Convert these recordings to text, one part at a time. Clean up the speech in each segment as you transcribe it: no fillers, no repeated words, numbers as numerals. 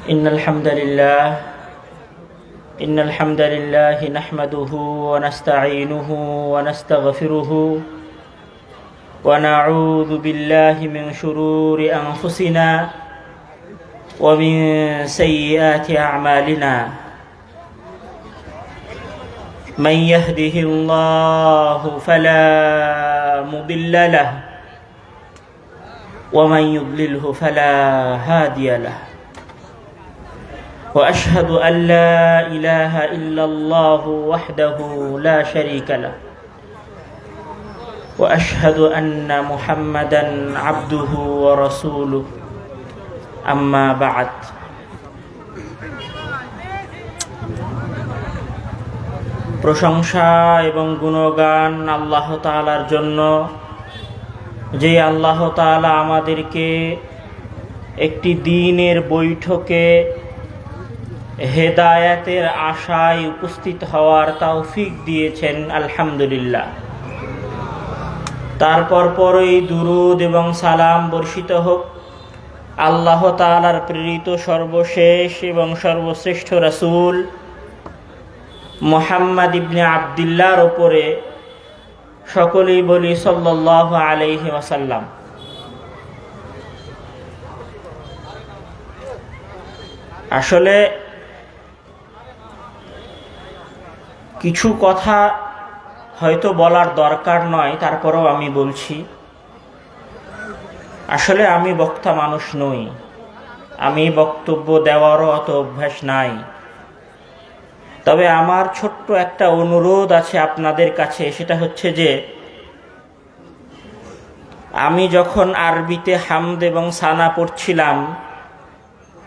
إن الحمد لله نحمده ونستعينه ونستغفره ونعوذ بالله من شرور أنفسنا ومن سيئات أعمالنا من يهده الله فلا مضل له ومن يضلله فلا هادي له وأشهد أن لا إله إلا الله وحده لا شريك له وأشهد أن محمدا عبده ورسوله أما بعد প্রশংসা এবং গুণগান আল্লাহ তাআলার জন্য, যে আল্লাহ তাআলা আমাদেরকে একটি দ্বীনের বৈঠকে হেদায়েতের আশায় উপস্থিত হওয়ার তৌফিক দিয়েছেন। আলহামদুলিল্লাহ। তারপর পরই দুরুদ এবং সালাম বর্ষিত হোক আল্লাহ তাআলার প্রেরিত সর্বশেষ এবং সর্বশ্রেষ্ঠ রাসূল মুহাম্মদ ইবনে আবদুল্লাহর উপরে। সকলেই বলি সাল্লাল্লাহু আলাইহি ওয়াসাল্লাম। আসলে কিছু কথা হয়তো বলার দরকার নয়, তারপরেও আমি বলছি। আসলে আমি বক্তা মানুষ নই, আমি বক্তব্য দেওয়ারও অত অভ্যাস নাই। তবে আমার ছোট্ট একটা অনুরোধ আছে আপনাদের কাছে, সেটা হচ্ছে যে আমি যখন আরবিতে হামদ এবং সানা পড়ছিলাম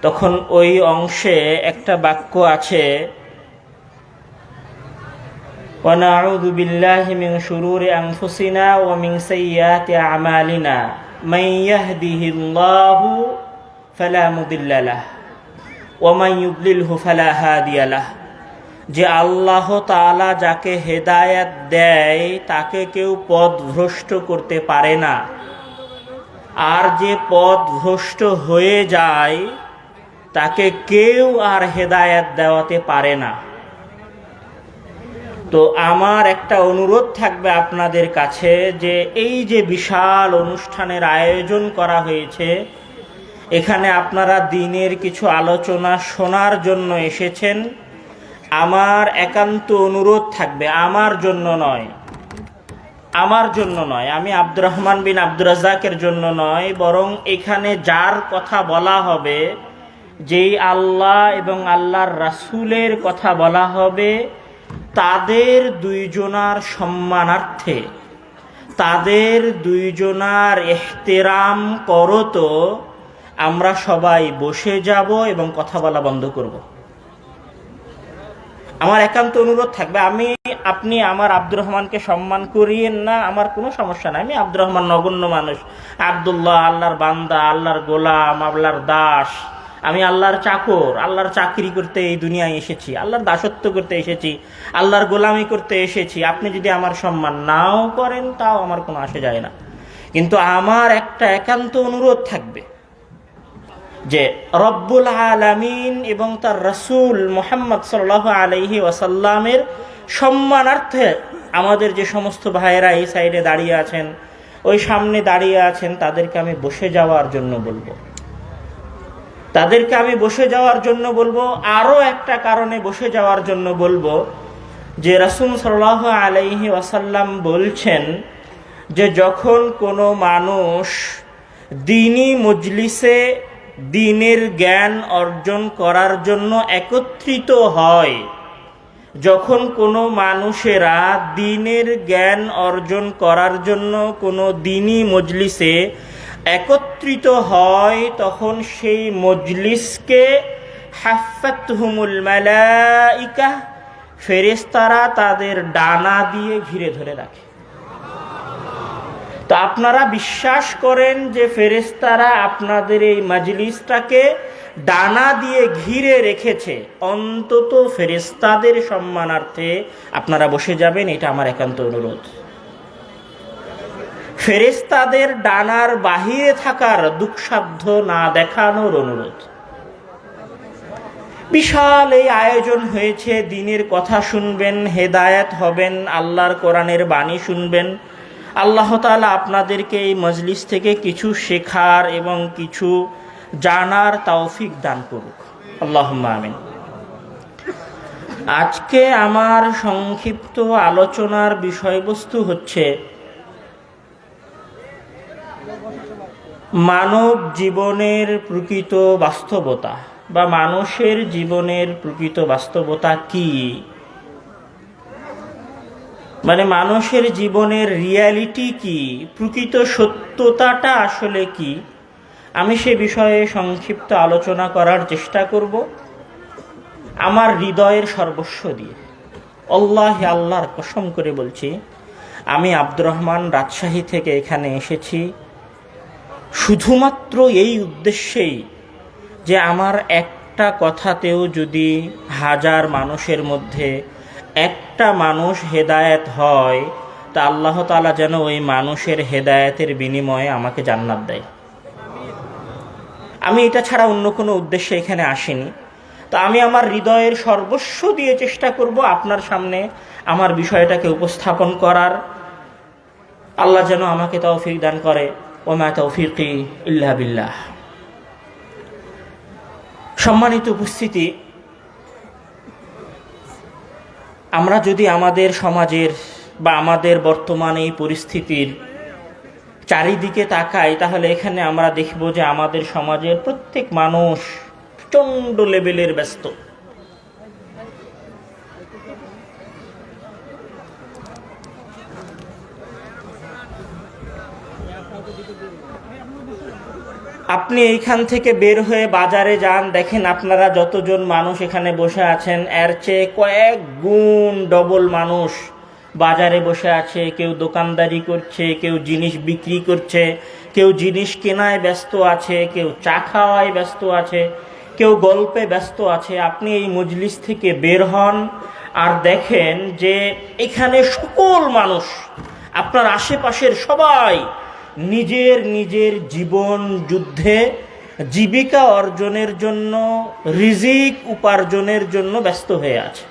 তখন ওই অংশে একটা বাক্য আছে, وَنَعُوذُ بِاللَّهِ مِنْ شُرُورِ أَنفُسِنَا وَمِنْ سَيِّئَاتِ أَعْمَالِنَا مَنْ يَهْدِهِ اللَّهُ فَلَا مُضِلَّ لَهُ وَمَنْ يُضْلِلْهُ فَلَا هَادِيَ لَهُ। যে আল্লাহ তাআলা যাকে হেদায়েত দেয় তাকে কেউ পথভ্রষ্ট করতে পারে না, আর যে পথভ্রষ্ট হয়ে যায় তাকে কেউ আর হেদায়েত দেওয়াতে পারে না। তো আমার একটা অনুরোধ থাকবে আপনাদের কাছে, যে এই যে বিশাল অনুষ্ঠানের আয়োজন করা হয়েছে, এখানে আপনারা দ্বীনের কিছু আলোচনা শোনার জন্য এসেছেন। আমার একান্ত অনুরোধ থাকবে, আমার জন্য নয়, আমি আব্দুর রহমান বিন আব্দুর রাজ্জাকের জন্য নয়, বরং এখানে যার কথা বলা হবে, যেই আল্লাহ এবং আল্লাহর রাসূলের কথা বলা হবে, তাদের দুইজনার সম্মানার্থে, তাদের দুইজনার ইহতিরাম করত আমরা সবাই বসে যাব এবং কথা বলা বন্ধ করব। আমার একান্ত অনুরোধ থাকবে। আপনি আমার আব্দুর রহমানকে সম্মান করিয়েন না, আমার কোনো সমস্যা নাই। আমি আব্দুর রহমান নগণ্য মানুষ, আব্দুল্লাহ আল্লাহর বান্দা, আল্লাহর গোলাম, আল্লাহর দাস। আমি আল্লাহর চাকর, আল্লাহর চাকরি করতে এই দুনিয়ায় এসেছি, আল্লাহর দাসত্ব করতে এসেছি, আল্লাহর গোলামি করতে এসেছি। আপনি যদি আমার সম্মান নাও করেন তাও আমার কোনো আসে যায় না। কিন্তু আমার একটা একান্ত অনুরোধ থাকবে, যে রব্বুল আলামিন এবং তার রাসূল মুহাম্মদ সাল্লাল্লাহু আলাইহি ওয়াসাল্লামের সম্মানার্থে আমাদের যে সমস্ত ভাইয়েরা এই সাইডে দাঁড়িয়ে আছেন, ওই সামনে দাঁড়িয়ে আছেন, তাদেরকে আমি বসে যাওয়ার জন্য বলবো। আরও একটা কারণে বসে যাওয়ার জন্য বলবো, যে রাসূল সাল্লাল্লাহু আলাইহি ওয়াসাল্লাম বলছেন যে যখন কোনো মানুষ দ্বীনি মজলিসে দ্বীনের জ্ঞান অর্জন করার জন্য একত্রিত হয়, যখন কোনো মানুষেরা দ্বীনের জ্ঞান অর্জন করার জন্য কোনো দ্বীনি মজলিসে একত্রিত হয়, তখন সেই মজলিসকে হাফাতহুমুল মালাইকা, ফেরেশতারা তাদের ডানা দিয়ে ঘিরে ধরে রাখে। তো আপনারা বিশ্বাস করেন যে ফেরেশতারা আপনাদের এই মজলিসটাকে ডানা দিয়ে ঘিরে রেখেছে, অন্তত ফেরেশতাদের সম্মানার্থে আপনারা বসে যাবেন, এটা আমার একান্ত অনুরোধ। ফেরেশতাদের ডানার বাহিরে থাকার দুঃসাধ্য না দেখানোর অনুরোধ। বিশাল এই আয়োজন হয়েছে, দ্বীনের কথা শুনবেন, হেদায়েত হবেন, আল্লাহর কোরআনের বাণী শুনবেন। আল্লাহ তাআলা আপনাদেরকে এই মজলিস থেকে কিছু শেখার এবং কিছু জানার তৌফিক দান করুক, আল্লাহুম্মা আমিন। আজকে আমার সংক্ষিপ্ত আলোচনার বিষয়বস্তু হচ্ছে মানব জীবনের প্রকৃত বাস্তবতা বা মানুষের জীবনের প্রকৃত বাস্তবতা কি, মানে মানুষের জীবনের রিয়ালিটি কি, প্রকৃত সত্যতাটা আসলে কি। আমি সে বিষয়ে সংক্ষিপ্ত আলোচনা করার চেষ্টা করব আমার হৃদয়ের সর্বস্ব দিয়ে। আল্লাহর কসম করে বলছি, আমি আব্দুর রহমান রাজশাহী থেকে এখানে এসেছি শুধুমাত্র এই উদ্দেশ্যেই যে আমার একটা কথাতেও যদি হাজার মানুষের মধ্যে একটা মানুষ হেদায়েত হয়, তা আল্লাহ তাআলা যেন ওই মানুষের হেদায়েতের বিনিময়ে আমাকে জান্নাত দেয়। আমি এটা ছাড়া অন্য কোনো উদ্দেশ্যে এখানে আসিনি। তো আমি আমার হৃদয়ের সর্বস্ব দিয়ে চেষ্টা করব আপনার সামনে আমার বিষয়টাকে উপস্থাপন করার। আল্লাহ যেন আমাকে তৌফিক দান করে। ওমা তৌফিকি ইল্লা বিল্লাহ। সম্মানিত উপস্থিতি, আমরা যদি আমাদের সমাজের বা আমাদের বর্তমান এই পরিস্থিতির চারিদিকে তাকাই, তাহলে এখানে আমরা দেখব যে আমাদের সমাজের প্রত্যেক মানুষ প্রচণ্ড লেভেলের ব্যস্ত। আপনি এইখান থেকে বের হয়ে বাজারে যান, দেখেন আপনারা যতজন মানুষ এখানে বসে আছেন এর চেয়ে কয়েক গুণ ডবল মানুষ বাজারে বসে আছে। কেউ দোকানদারি করছে, কেউ জিনিস বিক্রি করছে, কেউ জিনিস কেনায় ব্যস্ত আছে, কেউ চা খাওয়ায় ব্যস্ত আছে, কেউ গল্পে ব্যস্ত আছে। আপনি এই মজলিস থেকে বের হন আর দেখেন যে এখানে সকল মানুষ, আপনার আশেপাশের সবাই নিজের নিজের জীবন যুদ্ধে জীবিকা অর্জনের জন্য, রিজিক উপার্জনের জন্য ব্যস্ত হয়ে আছে।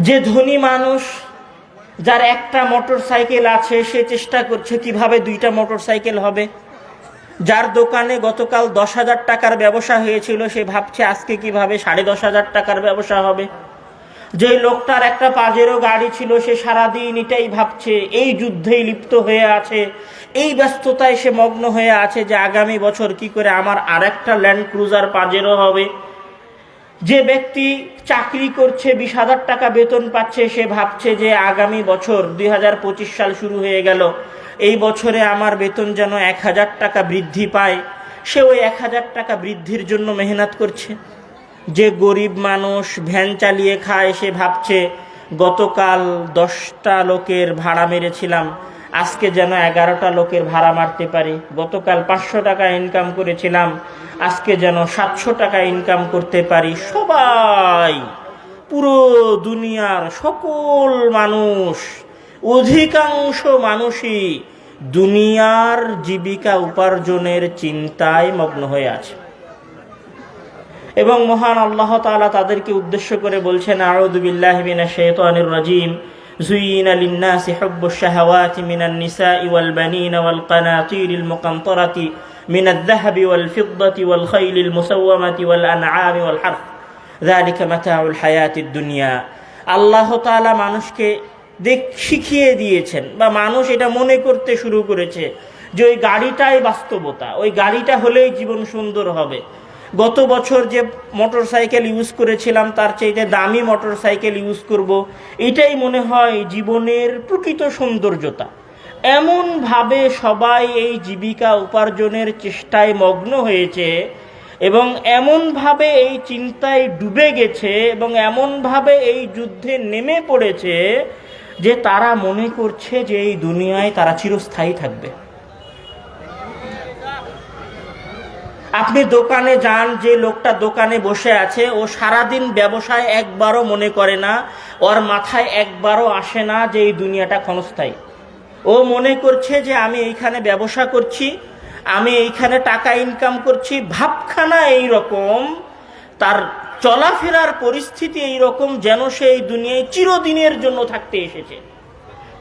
যে ধনী মানুষ, যার একটা মোটর সাইকেল আছে, সে চেষ্টা করছে কিভাবে দুইটা মোটর সাইকেল হবে। যার দোকানে গতকাল 10,000 টাকার ব্যবসা হয়েছিল, সে ভাবছে আজকে কিভাবে 10,500 টাকার ব্যবসা হবে। যে লোকটার একটা পাজেরো গাড়ি ছিল, সে সারাদিন এটাই ভাবছে, এই যুদ্ধেই লিপ্ত হয়ে আছে, এই ব্যস্ততায় সে মগ্ন হয়ে আছে যে আগামী বছর কি করে আমার আরেকটা ল্যান্ড ক্রুজার পাজেরো হবে। যে ব্যক্তি চাকরি করছে, 20,000 টাকা বেতন পাচ্ছে, সে ভাবছে যে আগামী বছর 2025 সাল শুরু হয়ে গেল, এই বছরে আমার বেতন যেন 1,000 টাকা বৃদ্ধি পায়। সে ওই 1,000 টাকা বৃদ্ধির জন্য মেহনত করছে। যে গরিব মানুষ ভ্যান চালিয়ে খায়, সে ভাবছে গতকাল 10টা লোকের ভাড়া মেরেছিলাম, আজকে যেন 11টা লোকের ভাড়া মারতে পারি। গতকাল 500 টাকা ইনকাম করেছিলাম, আজকে যেন 700 টাকা ইনকাম করতে পারি। সবাই, পুরো দুনিয়ার সকল মানুষ, অধিকাংশ মানুষই দুনিয়ার জীবিকা উপার্জনের চিন্তায় মগ্ন হয়ে আছে। এবং মহান আল্লাহ তাআলা তাদেরকে উদ্দেশ্য করে বলছেন, আউযু বিল্লাহি মিনাশ শাইতানির রাজীম, যুইনা লিন-নাসি হুব্বুশ শাহাওয়াতি মিনান নিসাই ওয়াল বানিনা ওয়াল কানাতিরিল মুকানতারাতি মিনাল যাহাবি ওয়াল ফিদ্দাতি ওয়াল খাইলিল মুসাওয়ামাতি ওয়াল আনআমি ওয়াল হারথ, যালিকা মাতাউল হায়াতিদ দুনিয়া। আল্লাহ তাআলা মানুষকে শিখিয়ে দিয়েছেন, বা মানুষ এটা মনে করতে শুরু করেছে যে ওই গাড়িটাই বাস্তবতা, ওই গাড়িটা হলেই জীবন সুন্দর হবে। গত বছর যে মোটর সাইকেল ইউজ করেছিলাম তার চাইতে দামি মোটর সাইকেল ইউজ করব, এটাই মনে হয় জীবনের প্রকৃত সৌন্দর্যতা। এমনভাবে সবাই এই জীবিকা উপার্জনের চেষ্টায় মগ্ন হয়েছে এবং এমনভাবে এই চিন্তায় ডুবে গেছে এবং এমনভাবে এই যুদ্ধে নেমে পড়েছে যে তারা মনে করছে যে এই দুনিয়ায় তারা চিরস্থায়ী থাকবে। আপনি দোকানে যান, যে লোকটা দোকানে বসে আছে, ও সারাদিন ব্যবসায় একবারও মনে করে না, ওর মাথায় একবারও আসে না যে এই দুনিয়াটা ক্ষণস্থায়ী। ও মনে করছে যে আমি এইখানে ব্যবসা করছি, আমি এইখানে টাকা ইনকাম করছি। ভাবখানা এই রকম তার চলাফেরার পরিস্থিতি এইরকম যেন সে এই দুনিয়ায় চিরদিনের জন্য থাকতে এসেছে।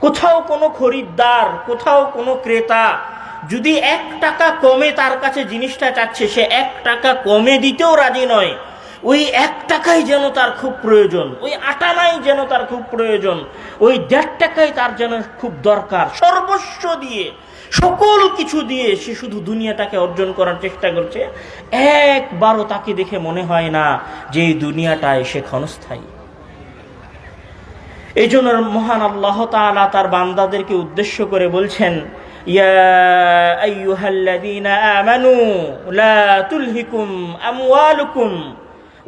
কোথাও কোনো খরিদ্দার, কোথাও কোনো ক্রেতা যদি 1 টাকা কমে তার কাছে জিনিসটা চাচ্ছে, সে 1 টাকা কমে দিতেও রাজি নয়। ওই 1 টাকাই যেন তার খুব প্রয়োজন, ওই আটানাই যেন তার খুব প্রয়োজন, ওই 1.5 টাকাই তার যেন খুব দরকার। সর্বস্ব দিয়ে, সকল কিছু দিয়ে সে শুধু দুনিয়াটাকে অর্জন করার চেষ্টা করছে। একবারও তাকে দেখে মনে হয় না যে এই দুনিয়াটায় সে ক্ষণস্থায়ী। এই জন্য মহান আল্লাহ তাআলা তার বান্দাদেরকে উদ্দেশ্য করে বলছেন, ইয়া আইয়ুহাল্লাযীনা আমানু লা তুলহিকুম আমওয়ালুকুম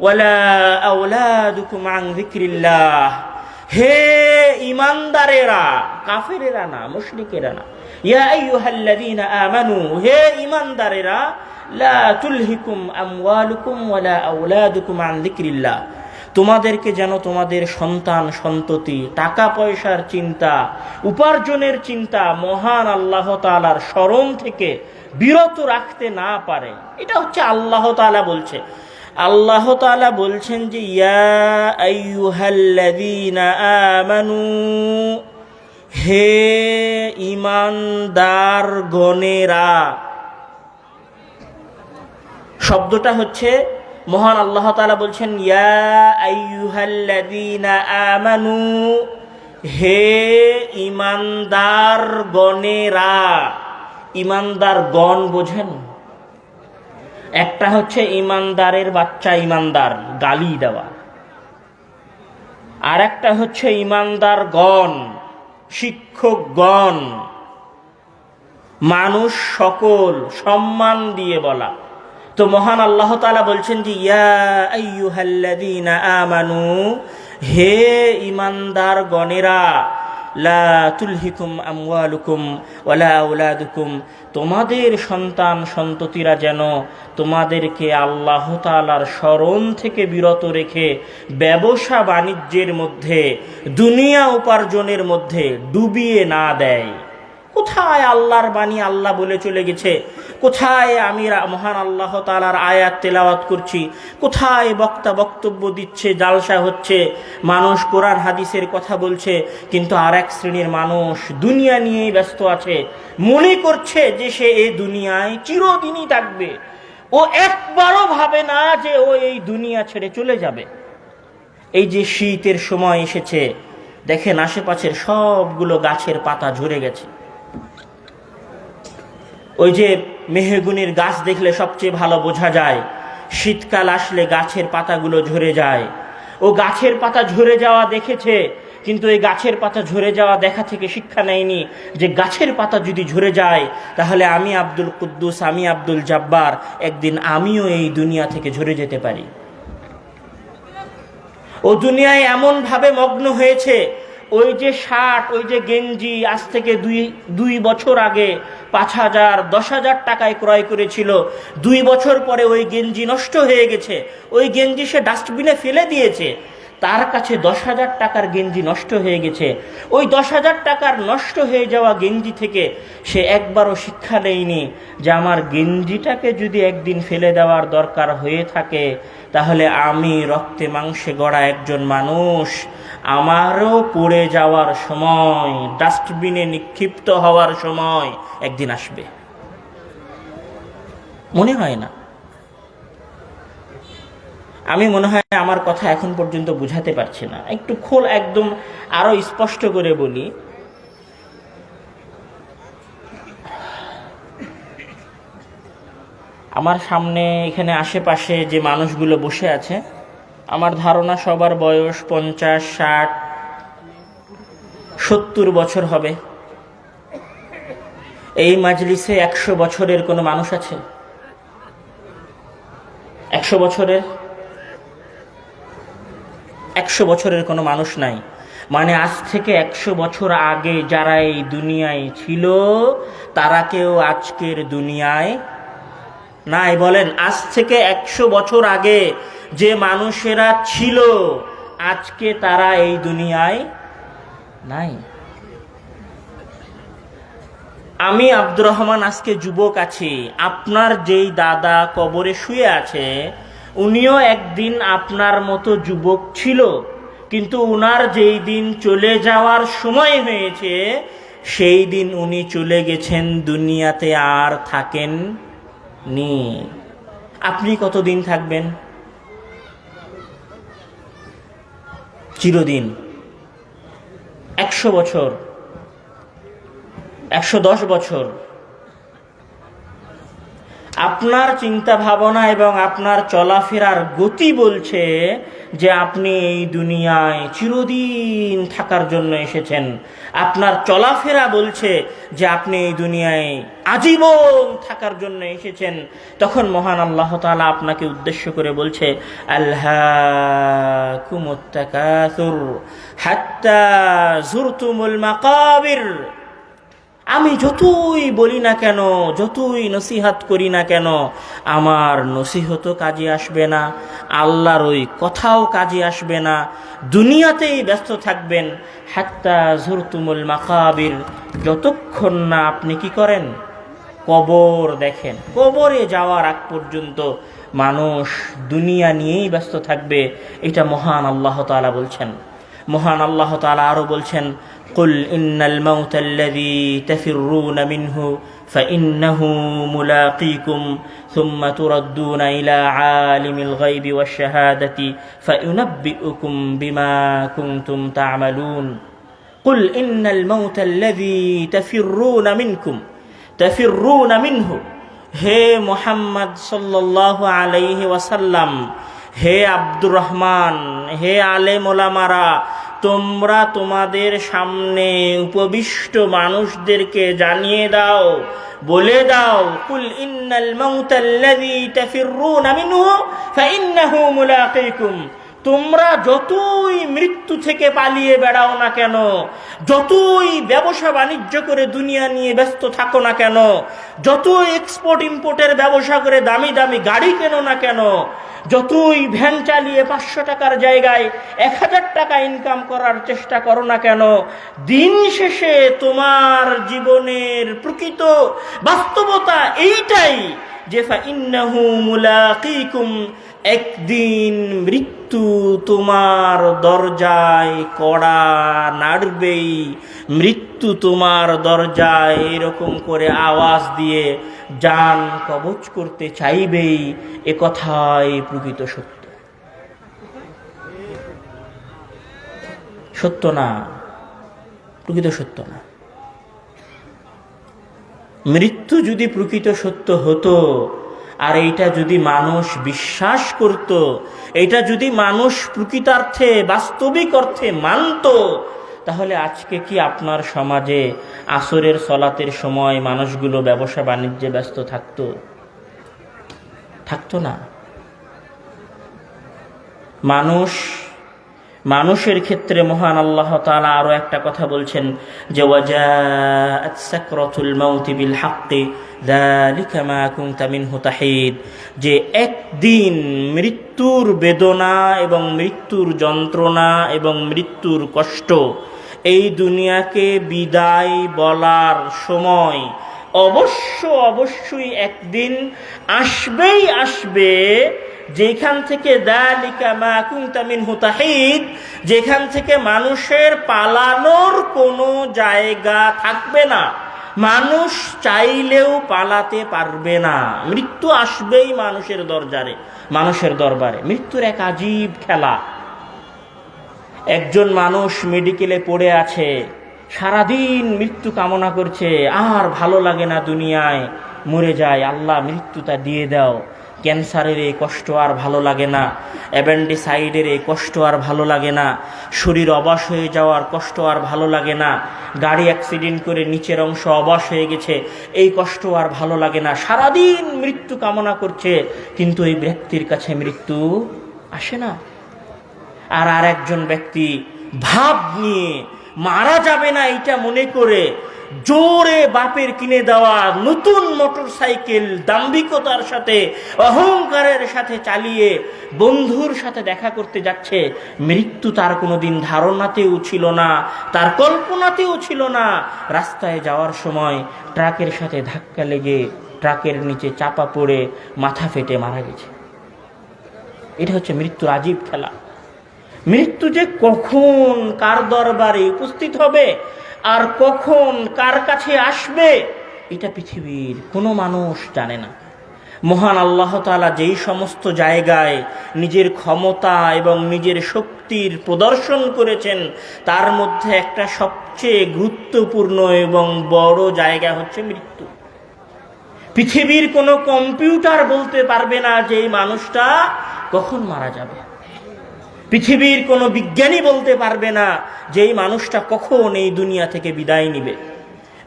ওয়ালা আওলাদুকুম আন যিকরিল্লাহ। হে ঈমানদারেরা, কাফেরেরা না, মুশরিকেরা না। ইয়া আইয়ুহাল্লাযীনা আমানু, হে ঈমানদারেরা, লা তুলহিকুম আমওয়ালুকুম ওয়ালা আওলাদুকুম আন যিকরিল্লাহ। তোমাদেরকে যেন তোমাদের সন্তান সন্ততি, টাকা পয়সার চিন্তা, উপার্জনের চিন্তা মহান আল্লাহ তাআলার স্মরণ থেকে বিরত রাখতে না পারে। এটা হচ্ছে আল্লাহ তাআলা বলছে। আল্লাহ তাআলা বলছেন যে ইয়া আইয়ুহাল্লাযীনা আমানু, হে ঈমানদার গণেরা। শব্দটা হচ্ছে মহান আল্লাহ তাআলা বলছেন ইয়া আইয়ুহাল্লাযীনা আমানু, হে ঈমানদার গণেরা। ঈমানদার গণ বোঝেন? একটা হচ্ছে ঈমানদারের বাচ্চা ঈমানদার, গালি দেওয়া। আর একটা হচ্ছে ঈমানদার গণ, শিক্ষকগণ, মানুষ সকল, সম্মান দিয়ে বলা। তো মহান আল্লাহ তাআলা বলছেন যে ইয়া আইয়ুহাল্লাযীনা আমানু, হে ঈমানদার গণেরা, লা তুলহিকুম আমওয়ালুকুম ওয়ালা আওলাদুকুম, তোমাদের সন্তান সন্ততিরা যেন তোমাদেরকে আল্লাহ তাআলার স্মরণ থেকে বিরত রেখে ব্যবসা বাণিজ্যের মধ্যে, দুনিয়া উপার্জনের মধ্যে ডুবিয়ে না দেয়। কোথায় আল্লাহর বাণী আল্লাহ বলে চলে গেছে? কোথায় আমি মহান আল্লাহ তাআলার আয়াত তেলাওয়াত করছি? কোথায় বক্তা বক্তব্য দিচ্ছে, জালসা হচ্ছে, মানুষ কোরআন হাদিসের কথা বলছে, কিন্তু আর এক শ্রেণীর মানুষ দুনিয়া নিয়েই ব্যস্ত আছে, মনে করছে যে সে এই দুনিয়ায় চিরদিনই থাকবে। ও একবারও ভাবে না যে ও এই দুনিয়া ছেড়ে চলে যাবে। এই যে শীতের সময় এসেছে, দেখেন আশেপাশের সবগুলো গাছের পাতা ঝরে গেছে। ওই যে মেহগুনির গাছ দেখলে সবচেয়ে ভালো বোঝা যায়, শীতকাল আসলে গাছের পাতাগুলো ঝরে যায়। ও গাছের পাতা ঝরে যাওয়া দেখেছে, কিন্তু এই গাছের পাতা ঝরে যাওয়া দেখা থেকে শিক্ষা নেয়নি যে গাছের পাতা যদি ঝরে যায় তাহলে আমি আব্দুল কুদ্দুস, আমি আব্দুল জাব্বার, একদিন আমিও এই দুনিয়া থেকে ঝরে যেতে পারি। ও দুনিয়ায় এমন ভাবে মগ্ন হয়েছে, ওই যে শার্ট, ওই যে গেঞ্জি আজ থেকে দুই বছর আগে 5,000 10,000 টাকায় ক্রয় করেছিল, 2 বছর পরে ওই গেঞ্জি নষ্ট হয়ে গেছে। ওই গেঞ্জি সে ডাস্টবিনে ফেলে দিয়েছে। তার কাছে 10,000 টাকার গেঞ্জি নষ্ট হয়ে গেছে। ওই 10,000 টাকার নষ্ট হয়ে যাওয়া গেঞ্জি থেকে সে একবারও শিক্ষা নেয়নি যে আমার গেঞ্জিটাকে যদি একদিন ফেলে দেওয়ার দরকার হয়ে থাকে তাহলে আমি রক্তে মাংসে গড়া একজন মানুষ, আমারও পড়ে যাওয়ার সময়, ডাস্টবিনে নিক্ষিপ্ত হওয়ার সময় একদিন আসবে। মনে হয় না? আমি মনে হয় আমার কথা এখন পর্যন্ত বুঝাতে পারছি না। একটু একদম আরো স্পষ্ট করে বলি। আমার সামনে এখানে আশেপাশে যে মানুষগুলো বসে আছে, আমার ধারণা সবার বয়স 50, 60, 70 বছর হবে। এই মাজলিসে 100 বছরের কোনো মানুষ আছে? 100 বছরের? 100 বছরের কোনো মানুষ নাই। মানে আজ থেকে 100 বছর আগে যারা এই দুনিয়ায় ছিল তারা কেউ আজকের দুনিয়ায় নাই। বলেন, আজ থেকে 100 বছর আগে যে মানুষেরা ছিল আজকে তারা এই দুনিয়ায় নাই। আমি আব্দুর রহমান আজকে যুবক আছি, আপনার যেই দাদা কবরে শুয়ে আছে উনিও একদিন আপনার মতো যুবক ছিল, কিন্তু উনার যেই দিন চলে যাওয়ার সময় হয়েছে সেই দিন উনি চলে গেছেন, দুনিয়াতে আর থাকেন নি। আপনি কতদিন থাকবেন? চিরদিন। 100 বছর, 110 বছর। আপনার চিন্তা ভাবনা এবং আপনার চলাফেরার গতি বলছে যে আপনি এই দুনিয়ায় চিরদিন থাকার জন্য এসেছেন। আপনার চলাফেরা বলছে যে আপনি এই দুনিয়ায় আজীবন থাকার জন্য এসেছেন। তখন মহান আল্লাহ তাআলা আপনাকে উদ্দেশ্য করে বলছে, আলহাকুমুত তাকাসুর হাত্তা যুরতুমুল মাকাবির। আমি যতই বলি না কেন, যতই নসিহত করি না কেন, আমার নসিহতও কাজে আসবে না, আল্লাহর ওই কথাও কাজে আসবে না। দুনিয়াতেই ব্যস্ত থাকবেন। হাত্তা যুরতুমুল মাকাবির, যতক্ষণ না আপনি কি করেন? কবর দেখেন। কবরে যাওয়ার আগ পর্যন্ত মানুষ দুনিয়া নিয়েই ব্যস্ত থাকবে। এটা মহান আল্লাহ তাআলা বলছেন। মহান আল্লাহ তাআলা আরো বলছেন, কুল ইন্নাল মাউতাল্লাযী তাফিররুনা মিনহু ফাইন্নাহু মুলাকীকুম সুম্মা তুরাদ্দুনা ইলা আলিমিল গায়বি ওয়াশ শাহাদাতি ফায়ুনাব্বিউকুম বিমা কুনতুম তা'মালুন। কুল ইন্নাল মাউতাল্লাযী তাফিররুনা মিনহু। হে মুহাম্মদ সাল্লাল্লাহু আলাইহি ওয়াসাল্লাম, হে আব্দুর রহমান, হে আলেম ওলামারা, তোমরা তোমাদের সামনে উপবিষ্ট মানুষদেরকে জানিয়ে দাও, বলে দাও, কুল ইন্নাল মাউতাল্লাযী তাফিররুনা মিনহু ফাইন্নাহু মুলাকীকুম। তোমরা যতই মৃত্যু থেকে পালিয়ে বেড়াও না কেন, যতই ব্যবসা বাণিজ্য করে দুনিয়া নিয়ে ব্যস্ত থাকো না কেন, যতই এক্সপোর্ট ইম্পোর্টের ব্যবসা করে দামি দামি গাড়ি কেনো না কেন, যতই ভ্যান চালিয়ে 500 টাকার জায়গায় 1000 টাকা ইনকাম করার চেষ্টা করো না কেন, দিন শেষে তোমার জীবনের প্রকৃত বাস্তবতা এইটাই যে ফাইন্নাহু মুলাকীকুম, একদিন মৃত্যু তোমার দরজায় কড়া নাড়বেই। মৃত্যু তোমার দরজায় এরকম করে আওয়াজ দিয়ে জান কবজ করতে চাইবেই। এ কথাই প্রকৃত সত্য। সত্য না, প্রকৃত সত্য না। মৃত্যু যদি প্রকৃত সত্য হতো, আর এইটা যদি মানুষ বিশ্বাস করত, এটা যদি মানুষ প্রকৃতার্থে বাস্তবিক অর্থে মানত, তাহলে আজকে কি আপনার সমাজে আসরের সলাতের সময় মানুষগুলো ব্যবসা বাণিজ্যে ব্যস্ত থাকতো? থাকতো না। মানুষের ক্ষেত্রে মহান আল্লাহ তাআলা আরো একটা কথা বলছেন যে ওয়াজাআত সাকরাতুল মাউতি বিল হাক্কি যালিকা মা কুনতা মিনহু তাহিদ, যে একদিন মৃত্যুর বেদনা এবং মৃত্যুর যন্ত্রণা এবং মৃত্যুর কষ্ট, এই দুনিয়াকে বিদায় বলার সময় অবশ্যই একদিন আসবেই আসবে, যেখান থেকে যালিকা মা কুনতা মিনহু তাহিদ, যেখান থেকে মানুষের পালানোর কোনো জায়গা থাকবে না, মানুষ চাইলেও পালাতে পারবে না। মৃত্যু আসবেই মানুষের দরবারে। মৃত্যুর এক আজীব খেলা। একজন মানুষ মেডিকেলে পড়ে আছে, সারাদিন মৃত্যু কামনা করছে, আর ভালো লাগে না দুনিয়ায়, মরে যায়, আল্লাহ মৃত্যুটা দিয়ে দাও। ক্যান্সারের এই কষ্ট আর ভালো লাগে না, অ্যাপেন্ডিসাইডের এই কষ্ট আর ভালো লাগে না, শরীর অবশ হয়ে যাওয়ার কষ্ট আর ভালো লাগে না, গাড়ি অ্যাক্সিডেন্ট করে নিচের অংশ অবশ হয়ে গেছে, এই কষ্ট আর ভালো লাগে না। সারাদিন মৃত্যু কামনা করছে, কিন্তু এই ব্যক্তির কাছে মৃত্যু আসে না। আর একজন ব্যক্তি ভাব নিয়ে মারা যাবে না এটা মনে করে জোরে বাপের কিনে দেওয়া নতুন মোটরসাইকেল দাম্ভিকতার সাথে, অহংকারের সাথে চালিয়ে বন্ধুর সাথে দেখা করতে যাচ্ছে। মৃত্যু তার কোনোদিন ধারণাতেও ছিল না, তার কল্পনাতেও ছিল না। রাস্তায় যাওয়ার সময় ট্রাকের সাথে ধাক্কা লেগে ট্রাকের নিচে চাপা পড়ে মাথা ফেটে মারা গেছে। এটা হচ্ছে মৃত্যুর আজীব খেলা। মৃত্যু যে কখন কার দরবারে উপস্থিত হবে আর কখন কার কাছে আসবে, এটা পৃথিবীর কোনো মানুষ জানে না। মহান আল্লাহ তাআলা যেই সমস্ত জায়গায় নিজের ক্ষমতা এবং নিজের শক্তির প্রদর্শন করেছেন, তার মধ্যে একটা সবচেয়ে গুরুত্বপূর্ণ এবং বড় জায়গা হচ্ছে মৃত্যু। পৃথিবীর কোনো কম্পিউটার বলতে পারবে না যে এই মানুষটা কখন মারা যাবে। পৃথিবীর কোনো বিজ্ঞানী বলতে পারবে না যে এই মানুষটা কখন এই দুনিয়া থেকে বিদায় নিবে।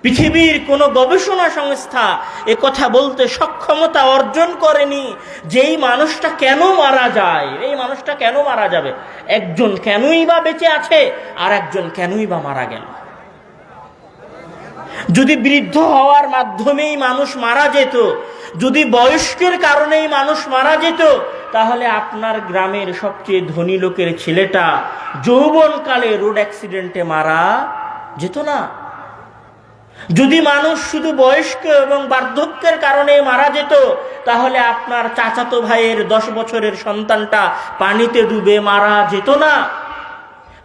পৃথিবীর কোনো গবেষণা সংস্থা এ কথা বলতে সক্ষমতা অর্জন করেনি যে এই মানুষটা কেন মারা যায়, এই মানুষটা কেন মারা যাবে। একজন কেনই বা বেঁচে আছে আর একজন কেনই বা মারা গেল। যদি বৃদ্ধ হওয়ার মাধ্যমেই মানুষ মারা যেত, যদি বয়স্কের কারণেই মানুষ মারা যেত, তাহলে আপনার গ্রামের সবচেয়ে ধনী লোকের ছেলেটা যৌবনকালে রোড অ্যাক্সিডেন্টে মারা যেত না। যদি মানুষ শুধু বয়স্ক এবং বার্ধক্যের কারণে মারা যেত, তাহলে আপনার চাচাতো ভাইয়ের 10 বছরের সন্তানটা পানিতে ডুবে মারা যেত না।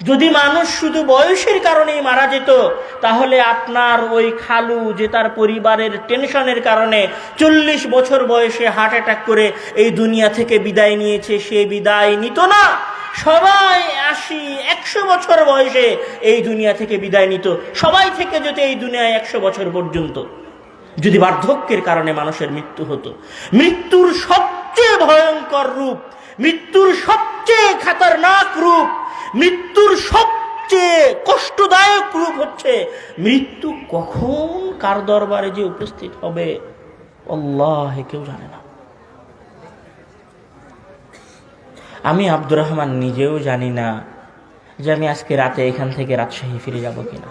যদি মানুষ শুধু বয়সের কারণেই মারা যেত, তাহলে আপনার ওই খালু যে তার পরিবারের টেনশনের কারণে 40 বছর বয়সে হার্ট অ্যাটাক করে এই দুনিয়া থেকে বিদায় নিয়েছে, সে বিদায় নিত না। সবাই 80-100 বছর বয়সে এই দুনিয়া থেকে বিদায় নিত। সবাই থেকে যেত এই দুনিয়ায় 100 বছর পর্যন্ত। যদি বার্ধক্যের কারণে মানুষের মৃত্যু হতো, মৃত্যুর সবচেয়ে ভয়ঙ্কর রূপ, মৃত্যুর সবচেয়ে খতরনাক রূপ, মৃত্যুর সবচেয়ে কষ্টদায়ক রূপ হচ্ছে মৃত্যু কখন কার দরবারে যে উপস্থিত হবে আল্লাহ কেউ জানে না। আমি আব্দুর রহমান নিজেও জানি না যে আমি আজকে রাতে এখান থেকে রাজশাহী ফিরে যাব কিনা।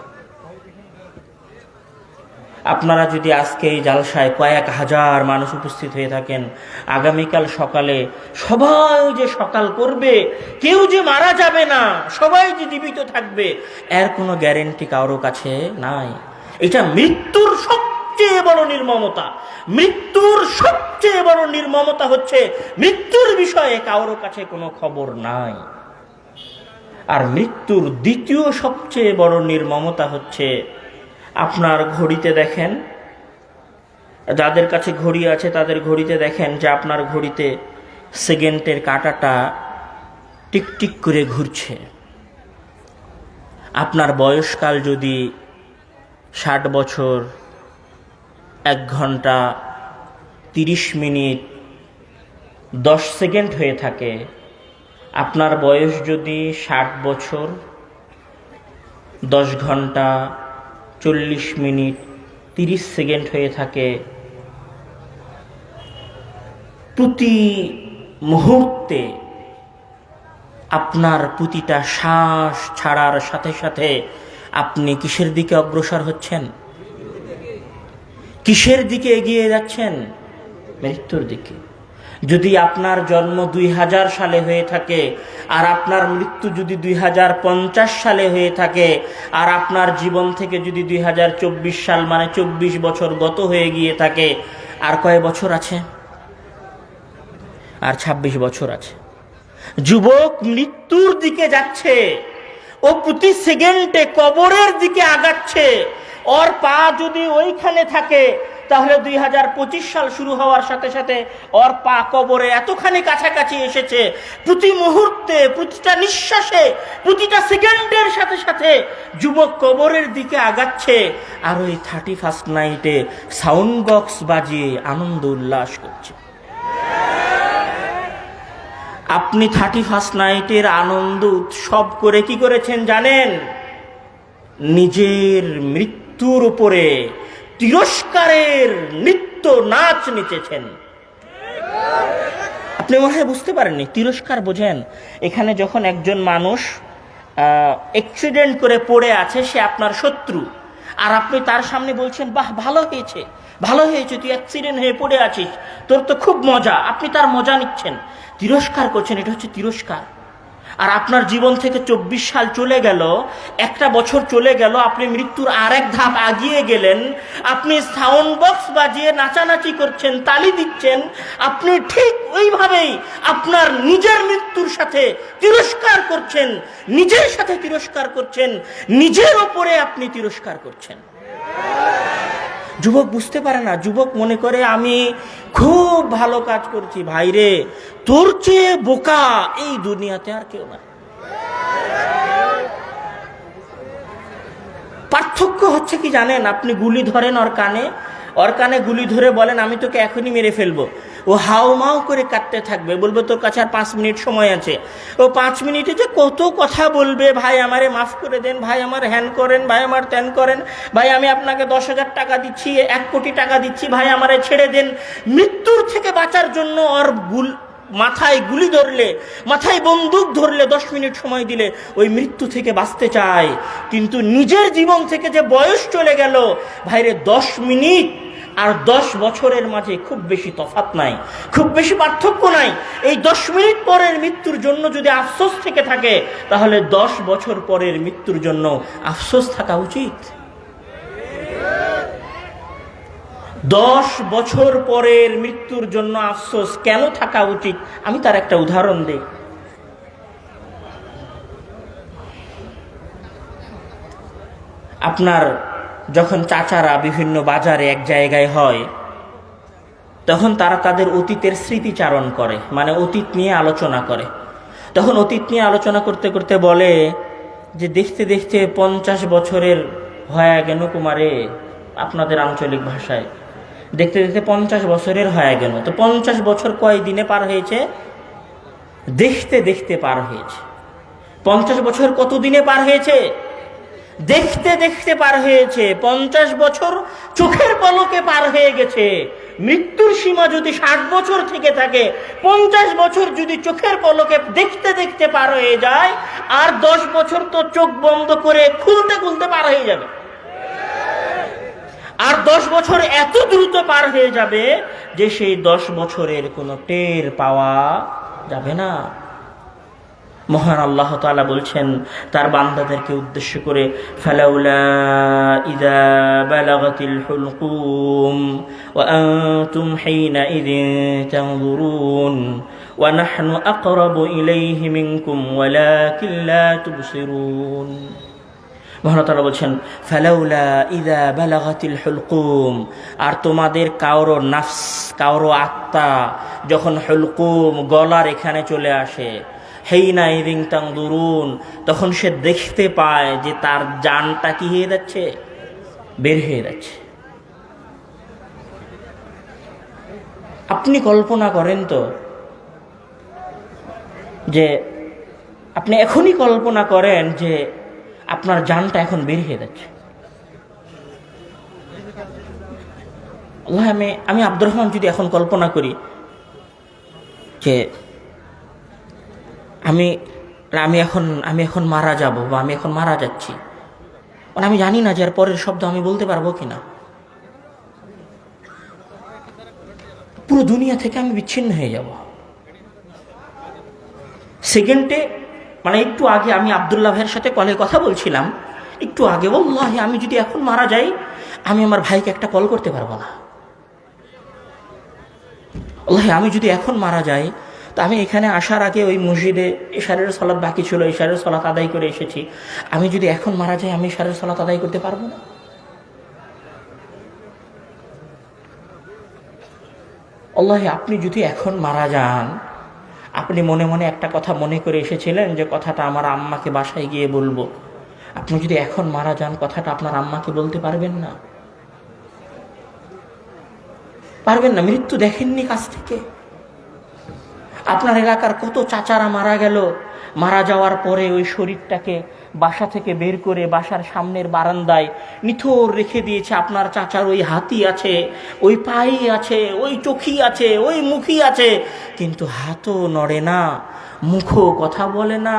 আপনারা যদি আজকে এই জালসায় কয়েক হাজার মানুষ উপস্থিত হয়ে থাকেন, আগামীকাল সকালে সবাই যে সকাল করবে, কেউ যে মারা যাবে না, সবাই যে জীবিত থাকবে, এর কোনো গ্যারেন্টি কারো কাছে নাই। এটা মৃত্যুর সবচেয়ে বড় নির্মমতা। মৃত্যুর সবচেয়ে বড় নির্মমতা হচ্ছে মৃত্যুর বিষয়ে কারো কাছে কোনো খবর নাই। আর মৃত্যুর দ্বিতীয় সবচেয়ে বড় নির্মমতা হচ্ছে আপনার ঘড়িতে দেখেন, যাদের কাছে ঘড়ি আছে তাদের ঘড়িতে দেখেন যে আপনার ঘড়িতে সেকেন্ডের কাঁটাটা টিকটিক করে ঘুরছে। আপনার বয়সকাল যদি 60 বছর 1 ঘন্টা 30 মিনিট 10 সেকেন্ড হয়ে থাকে, আপনার বয়স যদি 60 বছর 10 ঘন্টা 40 মিনিট 30 সেকেন্ড হয়ে থাকে, প্রতি মুহূর্তে আপনার প্রতিটা শ্বাস ছাড়ার সাথে সাথে আপনি কিসের দিকে অগ্রসর হচ্ছেন? কিসের দিকে এগিয়ে যাচ্ছেন? মৃত্যুর দিকে। যদি আপনার জন্ম 2000 সালে হয়ে থাকে আর আপনার মৃত্যু যদি 2050 সালে হয়ে থাকে, আর আপনার জীবন থেকে যদি 2024 সাল মানে 24 বছর গত হয়ে গিয়ে থাকে, আর কয় বছর আছে? আর 26 বছর আছে। যুবক মৃত্যুর দিকে যাচ্ছে, ও প্রতি সেকেন্ডে কবরের দিকে আগাচ্ছে। ওর পা যদি ওইখানে থাকে, তাহলে 2025 সাল শুরু হওয়ার সাথে সাথে ওর পা কবরে এতখানি কাছাকাছি এসেছে, প্রতি মুহূর্তে প্রতিটা নিঃশ্বাসে প্রতিটা সেকেন্ডের সাথে সাথে যুবক কবরের দিকে আগাচ্ছে। আর ওই 31st নাইটে সাউন্ড বক্স বাজিয়ে আনন্দ উল্লাস করছে। আপনি 31st নাইটের আনন্দ উৎসব করে কি করেছেন জানেন? নিজের মৃত্যুর উপরে তিরস্কারের নৃত্য নাচ নেচেছেন। আপনি মনে হয় বুঝতে পারেননি, তিরস্কার বোঝেন? এখানে যখন একজন মানুষ অ্যাক্সিডেন্ট করে পড়ে আছে, সে আপনার শত্রু, আর আপনি তার সামনে বলছেন বাহ ভালো হয়েছে, ভালো হয়েছে, তুই অ্যাক্সিডেন্ট হয়ে পড়ে আছিস, তোর তো খুব মজা, আপনি তার মজা নিচ্ছেন, তিরস্কার করছেন। এটা হচ্ছে তিরস্কার। আর আপনার জীবন থেকে 24 সাল চলে গেল, একটা বছর চলে গেল, আপনি মৃত্যুর আরেক ধাপ আগিয়ে গেলেন, আপনি সাউন্ড বক্স বাজিয়ে নাচানাচি করছেন, তালি দিচ্ছেন, আপনি ঠিক ওইভাবেই আপনার নিজের মৃত্যুর সাথে তিরস্কার করছেন, নিজের সাথে তিরস্কার করছেন, নিজের ওপরে আপনি তিরস্কার করছেন। যুবক বুঝতে পারে না, যুবক মনে করে আমি খুব ভালো কাজ করছি। ভাইরে, তোর চেয়ে বোকা এই দুনিয়াতে আর কেউ না। পার্থক্য হচ্ছে কি জানেন? আপনি গুলি ধরেন ওর কানে গুলি ধরে বলেন আমি তোকে এখনই মেরে ফেলবো, ও হাও মাও করে কাটতে থাকবে, বলবে তোর কাছে আর 5 মিনিট সময় আছে। ও 5 মিনিটে যে কত কথা বলবে, ভাই আমারে মাফ করে দেন, ভাই আমার হ্যান করেন, ভাই আমার ত্যান করেন, ভাই আমি আপনাকে 10,000 টাকা দিচ্ছি, 1 কোটি টাকা দিচ্ছি, ভাই আমারে ছেড়ে দেন। মৃত্যুর থেকে বাঁচার জন্য ওর মাথায় গুলি ধরলে, মাথায় বন্দুক ধরলে, 10 মিনিট সময় দিলে ওই মৃত্যু থেকে বাঁচতে চায়। কিন্তু নিজের জীবন থেকে যে বয়স চলে গেল, ভাইরে 10 মিনিট আর 10 বছরের মাঝে খুব বেশি তফাৎ নাই, খুব বেশি পার্থক্য নাই। এই 10 মিনিট পরের মৃত্যুর জন্য যদি আফসোস থেকে থাকে, তাহলে 10 বছর পরের মৃত্যুর জন্য আফসোস থাকা উচিত। 10 বছর পরের মৃত্যুর জন্য আফসোস কেন থাকা উচিত? আমি তার একটা উদাহরণ দিই। আপনার যখন চাচারা বিভিন্ন বাজারে এক জায়গায় হয়, তখন তারা তাদের অতীতের স্মৃতিচারণ করে, মানে অতীত নিয়ে আলোচনা করে। তখন অতীত নিয়ে আলোচনা করতে করতে বলে যে দেখতে দেখতে 50 বছরের হয়ে গেল কুমারে, আপনাদের আঞ্চলিক ভাষায় দেখতে দেখতে 50 বছরের হয়ে গেল। তো 50 বছর কয় দিনে পার হয়েছে? দেখতে দেখতে পার হয়েছে। 50 বছর কত দিনে পার হয়েছে? দেখতে দেখতে পার হয়েছে। 50 বছর চোখের পলকে পার হয়ে গেছে। মৃত্যুর সীমা যদি 60 বছর থেকে থাকে, 50 বছর যদি চোখের পলকে দেখতে দেখতে পার হয়ে যায়, আর 10 বছর তো চোখ বন্ধ করে খুলতে খুলতে পার হয়ে যাবে। আর 10 বছর এত দ্রুত পার হয়ে যাবে যে সেই 10 বছরের কোনো টের পাওয়া যাবে না। মহান আল্লাহ তাআলা বলছেন তার বান্দাদেরকে উদ্দেশ্য করে, ফালাউলা ইযা বালাগাতিল হুলকুম ওয়া আনতুম হিনা ইযিন তানজুরুন ওয়া নাহনু আকরাবু ইলাইহি মিনকুম ওয়ালাকিন লা তুবসিরুন। মহান তাআলা বলছেন ফালাউলা ইযা বালাগাতিল হুলকুম, আর তোমাদের কারো নাফস, কারো আত্মা যখন হুলকুম গলার এখানে চলে আসে, হেইনা ইদিন তানদুরুন, তখন সে দেখতে পায় যে তার জানটা কি হয়ে যাচ্ছে, বের হয়ে যাচ্ছে। আপনি কল্পনা করেন তো, যে আপনি এখনই কল্পনা করেন যে আপনার জানটা এখন বের হয়ে যাচ্ছে। আল্লাহ, আমি আব্দুর রহমান যদি এখন কল্পনা করি যে আমি এখন মারা যাব, বা আমি এখন মারা যাচ্ছি, আমি জানি না যে এর পরের শব্দ আমি বলতে পারবো কিনা। পুরো দুনিয়া থেকে আমি বিচ্ছিন্ন হয়ে যাব সেকেন্ডে। মানে একটু আগে আমি আব্দুল্লাহ ভাইয়ের সাথে কলে কথা বলছিলাম, একটু আগে, ওয়াল্লাহি আমি যদি এখন মারা যাই, আমি আমার ভাইকে একটা কল করতে পারবো না। আল্লাহ, আমি যদি এখন মারা যাই, তো আমি এখানে আসার আগে ওই মসজিদে ইশারের সালাত বাকি ছিল, ইশারের সালাত আদায় করে এসেছি। আমি যদি এখন মারা যাই, আমি ইশারের সালাত আদায় করতে পারবো না। আল্লাহ, আপনি যদি এখন মারা যান, আপনি মনে মনে একটা কথা মনে করে এসেছিলেন যে কথাটা আমার আম্মাকে বাসায় গিয়ে বলবো। আপনি যদি এখন মারা যান, কথাটা আপনার আম্মাকে বলতে পারবেন না, পারবেন না। মৃত্যু দেখেননি কাছ থেকে। আপনার এলাকার কত চাচারা মারা গেল, মারা যাওয়ার পরে ওই শরীরটাকে বাসা থেকে বের করে বাসার সামনের বারান্দায় নিথর রেখে দিয়েছে। আপনার চাচার ওই হাতি আছে, ওই পাই আছে, ওই চোখি আছে, ওই মুখই আছে, কিন্তু হাতও নড়ে না, মুখও কথা বলে না,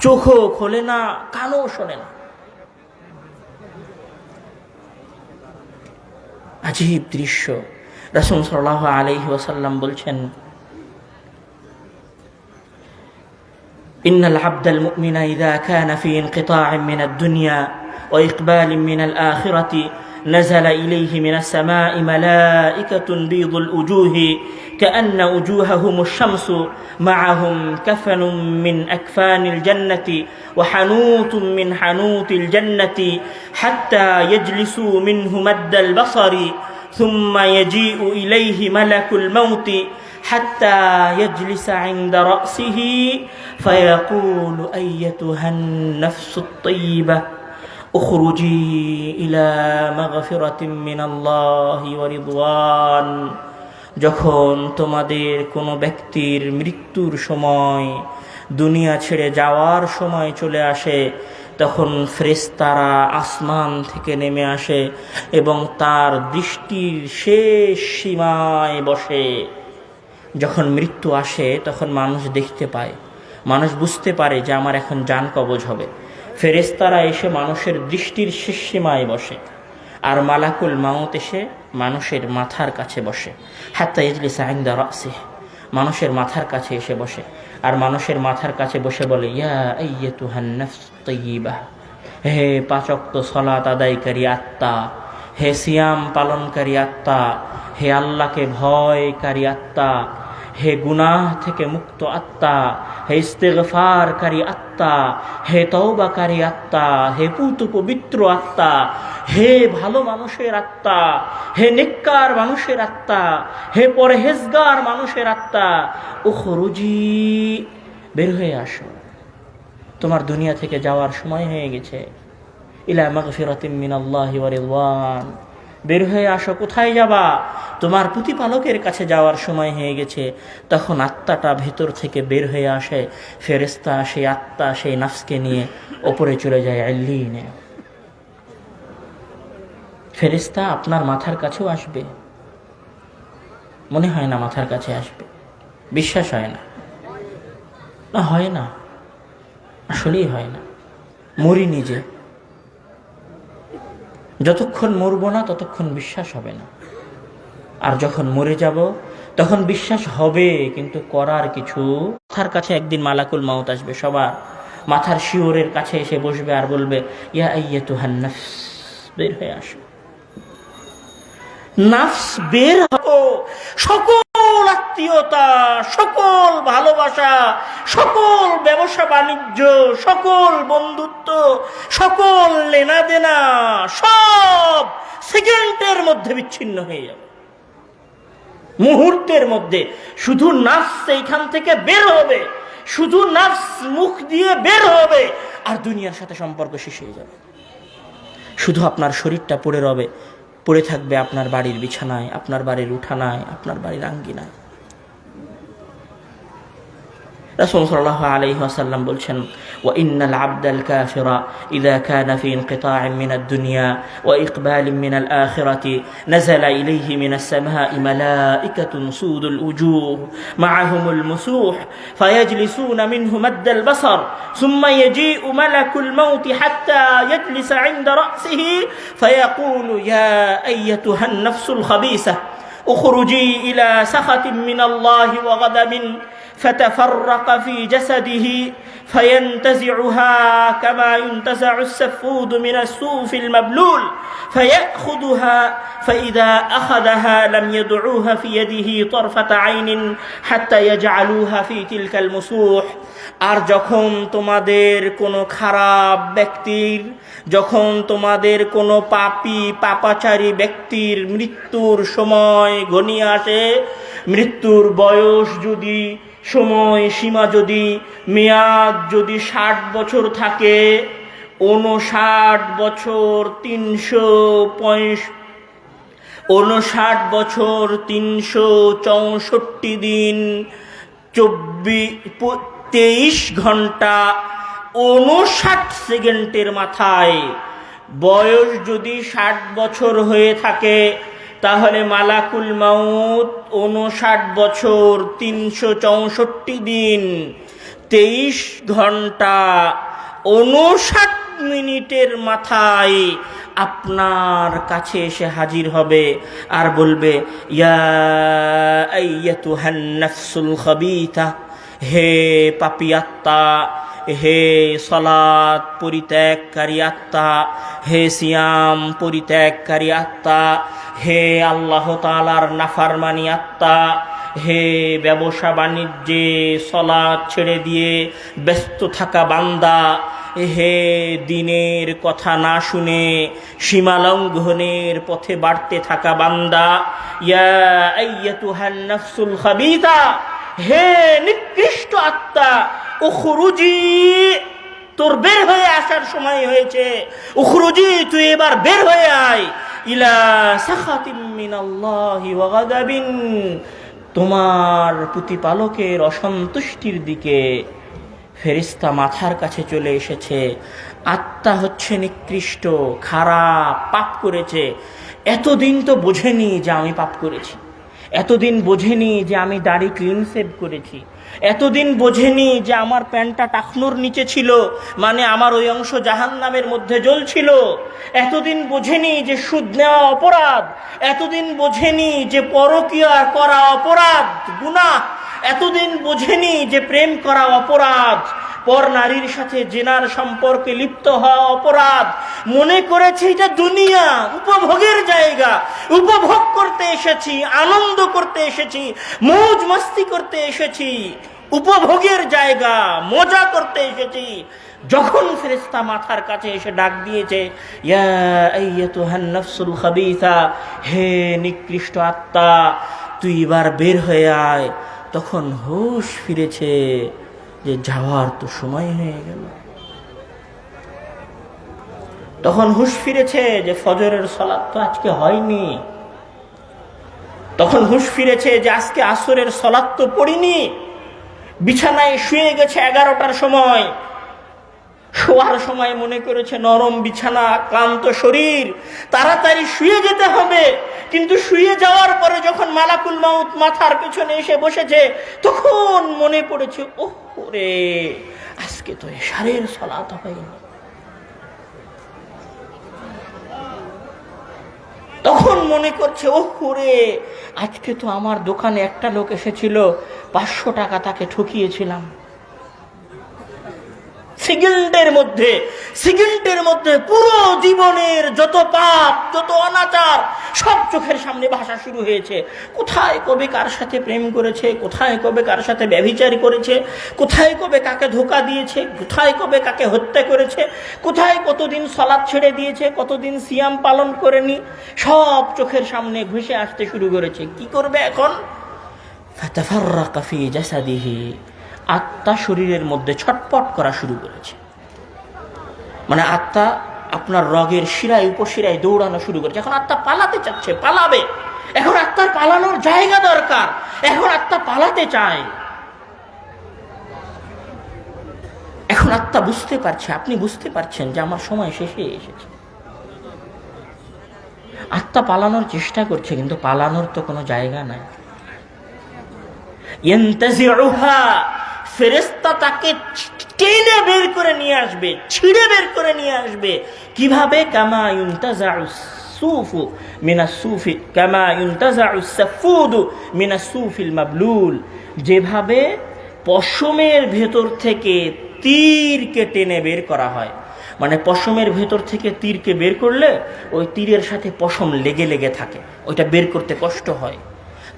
চোখও খোলে না, কানও শোনে না। আজীব দৃশ্য। রাসূল সাল্লাল্লাহু আলাইহি ওয়াসাল্লাম বলছেন, ইন্নাল আবদাল মুমিনা ইযা কানা ফি ইনকিতা'in মিন আদ-দুনিয়া ওয়া ইকবালিন মিন আল-আখিরাতি نزل إليه من السماء ملائكة بيض الوجوه كأن وجوههم الشمس معهم كفن من أكفان الجنة وحنوط من حنوط الجنة حتى يجلسوا منه مد البصر ثم يجيء إليه ملك الموت حتى يجلس عند رأسه فيقول أيتها النفس الطيبة اخرجي إلى مغفرة من الله ورضوان। যখন তোমাদের কোনো ব্যক্তির মৃত্যুর সময়, দুনিয়া ছেড়ে যাওয়ার সময় চলে আসে, তখন ফেরেশতারা আসমান থেকে নেমে আসে এবং তার দৃষ্টির শেষ সীমায় বসে। যখন মৃত্যু আসে তখন মানুষ দেখতে পায়, মানুষ বুঝতে পারে যে আমার এখন জান কবজ হবে। ফেরেশতারা এসে মানুষের দৃষ্টির শেষ সীমায় বসে, আর মালাকুল মাউত এসে মানুষের মাথার কাছে বসে। হাত্তা ইজলিসা ইনদা রাসিহি, মানুষের মাথার কাছে এসে বসে, আর মানুষের মাথার কাছে বসে বলে, ইয়া আইয়াতুহান নাফস তাইয়্যিবাহ, হে পাঁচ ওয়াক্ত সালাত আদায়কারী আত্মা, হে সিয়াম পালনকারী আত্মা, হে আল্লাহকে ভয়কারী আত্মা, হে গুনাহ থেকে মুক্ত আত্মা, হে ইস্তেগফারকারী আত্মা, হে তওবাকারী আত্মা, হে পুত পবিত্র আত্মা, হে ভালো মানুষের আত্মা, হে নেককার মানুষের আত্মা, হে পরহেজগার মানুষের আত্মা, উখরুজি, বের হয়ে আসো, তোমার দুনিয়া থেকে যাওয়ার সময় হয়ে গেছে। ইলা মাগফিরাতিম মিনাল্লাহি ওয়া রিদওয়ান, বের হয়ে আসো। কোথায় যাবা? তোমার প্রতিপালকের কাছে যাওয়ার সময় হয়ে গেছে। তখন আত্মাটা ভেতর থেকে বের হয়ে আসে, ফেরেশতা সেই আত্মা সেই নাফসকে নিয়ে ওপরে চলে যায় আল্লিনে। ফেরেশতা আপনার মাথার কাছেও আসবে, মনে হয় না মাথার কাছে আসবে, বিশ্বাস হয় না, না হয় না, আসলেই হয় না। মরি নিজে, যতক্ষণ মরব না ততক্ষণ বিশ্বাস হবে না, আর যখন মরে যাব তখন বিশ্বাস হবে, কিন্তু করার কিছু। মাথার কাছে একদিন মালাকুল মাউত আসবে, সবার মাথার শিওরের কাছে এসে বসবে আর বলবে, ইয়া আইয়াতুহান নাফস, বের হয়ে আসো। নাফস বের হও, সকল আত্মীয়তা, সকল ভালোবাসা, সকল ব্যবসা বাণিজ্য, সকল বন্ধুত্ব, সকল লেনাদেনা সব সেকেন্ডের মধ্যে বিচ্ছিন্ন হয়ে যাবে, মুহূর্তের মধ্যে। শুধু নাফস এইখান থেকে বের হবে, শুধু নাফস মুখ দিয়ে বের হবে, আর দুনিয়ার সাথে সম্পর্ক শেষ হয়ে যাবে। শুধু আপনার শরীরটা পড়ে থাকবে আপনার বাড়ির বিছানায়, আপনার বাড়ির উঠানায়, আপনার বাড়ির আঙ্গিনায়। রাসূল সাল্লাল্লাহু আলাইহি ওয়াসাল্লাম বলছেন, ওয়া ইন্নাল আবদাল কাফিরা ইযা কানা ফি ইনকিতা'in মিন আদ-দুনিয়া ওয়া ইকবালিন মিন আল-আখিরাতি নাযালা ইলাইহি মিনাস সামা'i মালাইকাতুন সুদুল উজুহ মা'আহুমুল মুসুহ ফায়াজলিসুনা মিনহু মাদ্দাল বাসার সুম্মা ইয়াজি'ু মালাকুল মাউত হাত্তা ইয়াজলিসা 'ইনদা রা'সিহি ফায়াকুলু ইয়া আইয়াতুহান নাফসুল খাবিসা اخرجي إلى سخط من الله وغضب فتفرق في جسده فينتزعها كما ينتزع السفود من الصوف المبلول فيأخذها فإذا أخذها لم يدعوها في يده طرفة عين حتى يجعلوها في تلك المسوح। আর যখন তোমাদের কোনো খারাপ ব্যক্তির, যখন তোমাদের কোনো পাপাচারী ব্যক্তির মৃত্যুর সময় ঘনিয়ে আসে, মৃত্যুর বয়স যদি, সময় সীমা যদি, মেয়াদ যদি 60 বছর থাকে, 59 বছর 364 দিন 23 ঘন্টা 59 সেকেন্ডের মাথায় বয়স যদি 60 বছর হয়ে থাকে, তাহলে মালাকুল মাউত 59 বছর 364 দিন 23 ঘন্টা 59 মিনিটের মাথায় আপনার কাছে এসে হাজির হবে আর বলবে, ইয়া আইয়াতুহান নাফসুল খাবিথা, হে পাপী আত্মা, হে সালাত পরিত্যাগকারী আত্মা, হে সিয়াম পরিত্যাগকারী আত্মা, হে আল্লাহ তাআলার নাফরমানি আত্মা, হে ব্যবসা বাণিজ্যে সালাত ছেড়ে দিয়ে ব্যস্ত থাকা বান্দা, হে দিনের কথা না শুনে সীমালঙ্ঘনের পথে বাড়তে থাকা বান্দা, ইয়া আইয়াতুহান নাফসুল খাবিথা, হে নিকৃষ্ট আত্মা, উখরুজি, তোর বের হয়ে আসার সময় হয়েছে। উখরুজি, তুই এবার বের হয়ে আয়, ইলা সাখাতিম মিনাল্লাহি ওয়া গাদাবিন, তোমার প্রতিপালকের অসন্তুষ্টির দিকে। ফেরেশতা মাথার কাছে চলে এসেছে। আত্মা হচ্ছে নিকৃষ্ট, খারাপ, পাপ করেছে। এতদিন তো বোঝেনি যে আমি পাপ করেছি, এতদিন বোঝেনি যে আমি দাড়ি ক্লিন সেভ করেছি, এতদিন বোঝেনি যে আমার প্যান্টটা টাকনুর নিচে ছিল, মানে আমার ওই অংশ জাহান্নামের মধ্যে জ্বলছিল। এতদিন বোঝেনি যে সুদ নেওয়া অপরাধ, এতদিন বোঝেনি যে পরকীয়া করা অপরাধ, গুনাহ। এতদিন বোঝেনি যে প্রেম করা অপরাধ, পর নারীর সাথে জিনার সম্পর্কে লিপ্ত হওয়া অপরাধ। মনে করেছে এটা দুনিয়া, উপভোগের জায়গা, উপভোগ করতে এসেছি, আনন্দ করতে এসেছি, মৌজ মাস্তি করতে এসেছি, উপভোগের জায়গা, মজা করতে এসেছি। যখন ফেরেশতা মাথার কাছে এসে ডাক দিয়েছে, ইয়া আইয়াতুহান নাফসুল খাবিথা, হে নিকৃষ্ট আত্মা, তুই এবার বের হয়ে আয়, তখন হুঁশ ফিরেছে যে যাওয়ার তো সময় হয়ে গেল। তখন হুঁশ ফিরেছে যে ফজরের সালাত তো আজকে হয়নি। তখন হুঁশ ফিরেছে যে আজকে আসরের সালাত তো পড়িনি। বিছানায় শুয়ে গেছে 11টার সময়। শোয়ার সময় মনে করেছে নরম বিছানা, ক্লান্ত শরীর, তাড়াতাড়ি শুয়ে যেতে হবে। কিন্তু শুয়ে যাওয়ার পরে যখন মালাকুল মাউত মাথার পেছনে এসে বসেছে, তখন মনে পড়েছে, ওরে আজকে তো এশারের সালাত হয়নি। তখন মনে করছে, ওরে আজকে তো আমার দোকানে একটা লোক এসেছিল, 500 টাকা তাকে ঠকিয়েছিলাম। সেকেন্ডের মধ্যে পুরো জীবনের যত পাপ, যত অনাচার সব চোখের সামনে ভাসা শুরু হয়েছে। কোথায় কবে কার সাথে প্রেম করেছে, কোথায় কবে কার সাথে ব্যভিচার করেছে, কোথায় কবে কাকে ধোঁকা দিয়েছে, কোথায় কবে কাকে হত্যা করেছে, কোথায় কতদিন সালাত ছেড়ে দিয়েছে, কতদিন সিয়াম পালন করেনি, সব চোখের সামনে ঘুষে আসতে শুরু করেছে। কি করবে এখন? ফাতাফাররাকা ফি জাসাদিহি, আত্মা শরীরের মধ্যে ছটপট করা শুরু করেছে। মানে আত্মা আপনার রগের শিরায় উপশিরায় দৌড়ানো শুরু করেছে। এখন আত্মা পালাতে চাচ্ছে, পালাবে। এখন আত্মার পালানোর জায়গা দরকার, এখন আত্মা পালাতে চায়। এখন আত্মা বুঝতে পারছে, আপনি বুঝতে পারছেন যে আমার সময় শেষে এসেছে। আত্মা পালানোর চেষ্টা করছে, কিন্তু পালানোর তো কোনো জায়গা নাই। ইয়ান্তাজিউহা, ফেরেশতা তাকে টেনে বের করে নিয়ে আসবে, ছিঁড়ে বের করে নিয়ে আসবে। কিভাবে? কামা ইউনতাজাউস সুফু মিনাস সুফি, কামা ইউনতাজাউস সাফুদু মিনাস সুফিল মাবলুল, যেভাবে পশমের ভেতর থেকে তীরকে টেনে বের করা হয়। মানে পশমের ভেতর থেকে তীরকে বের করলে ওই তীরের সাথে পশম লেগে লেগে থাকে, ওইটা বের করতে কষ্ট হয়।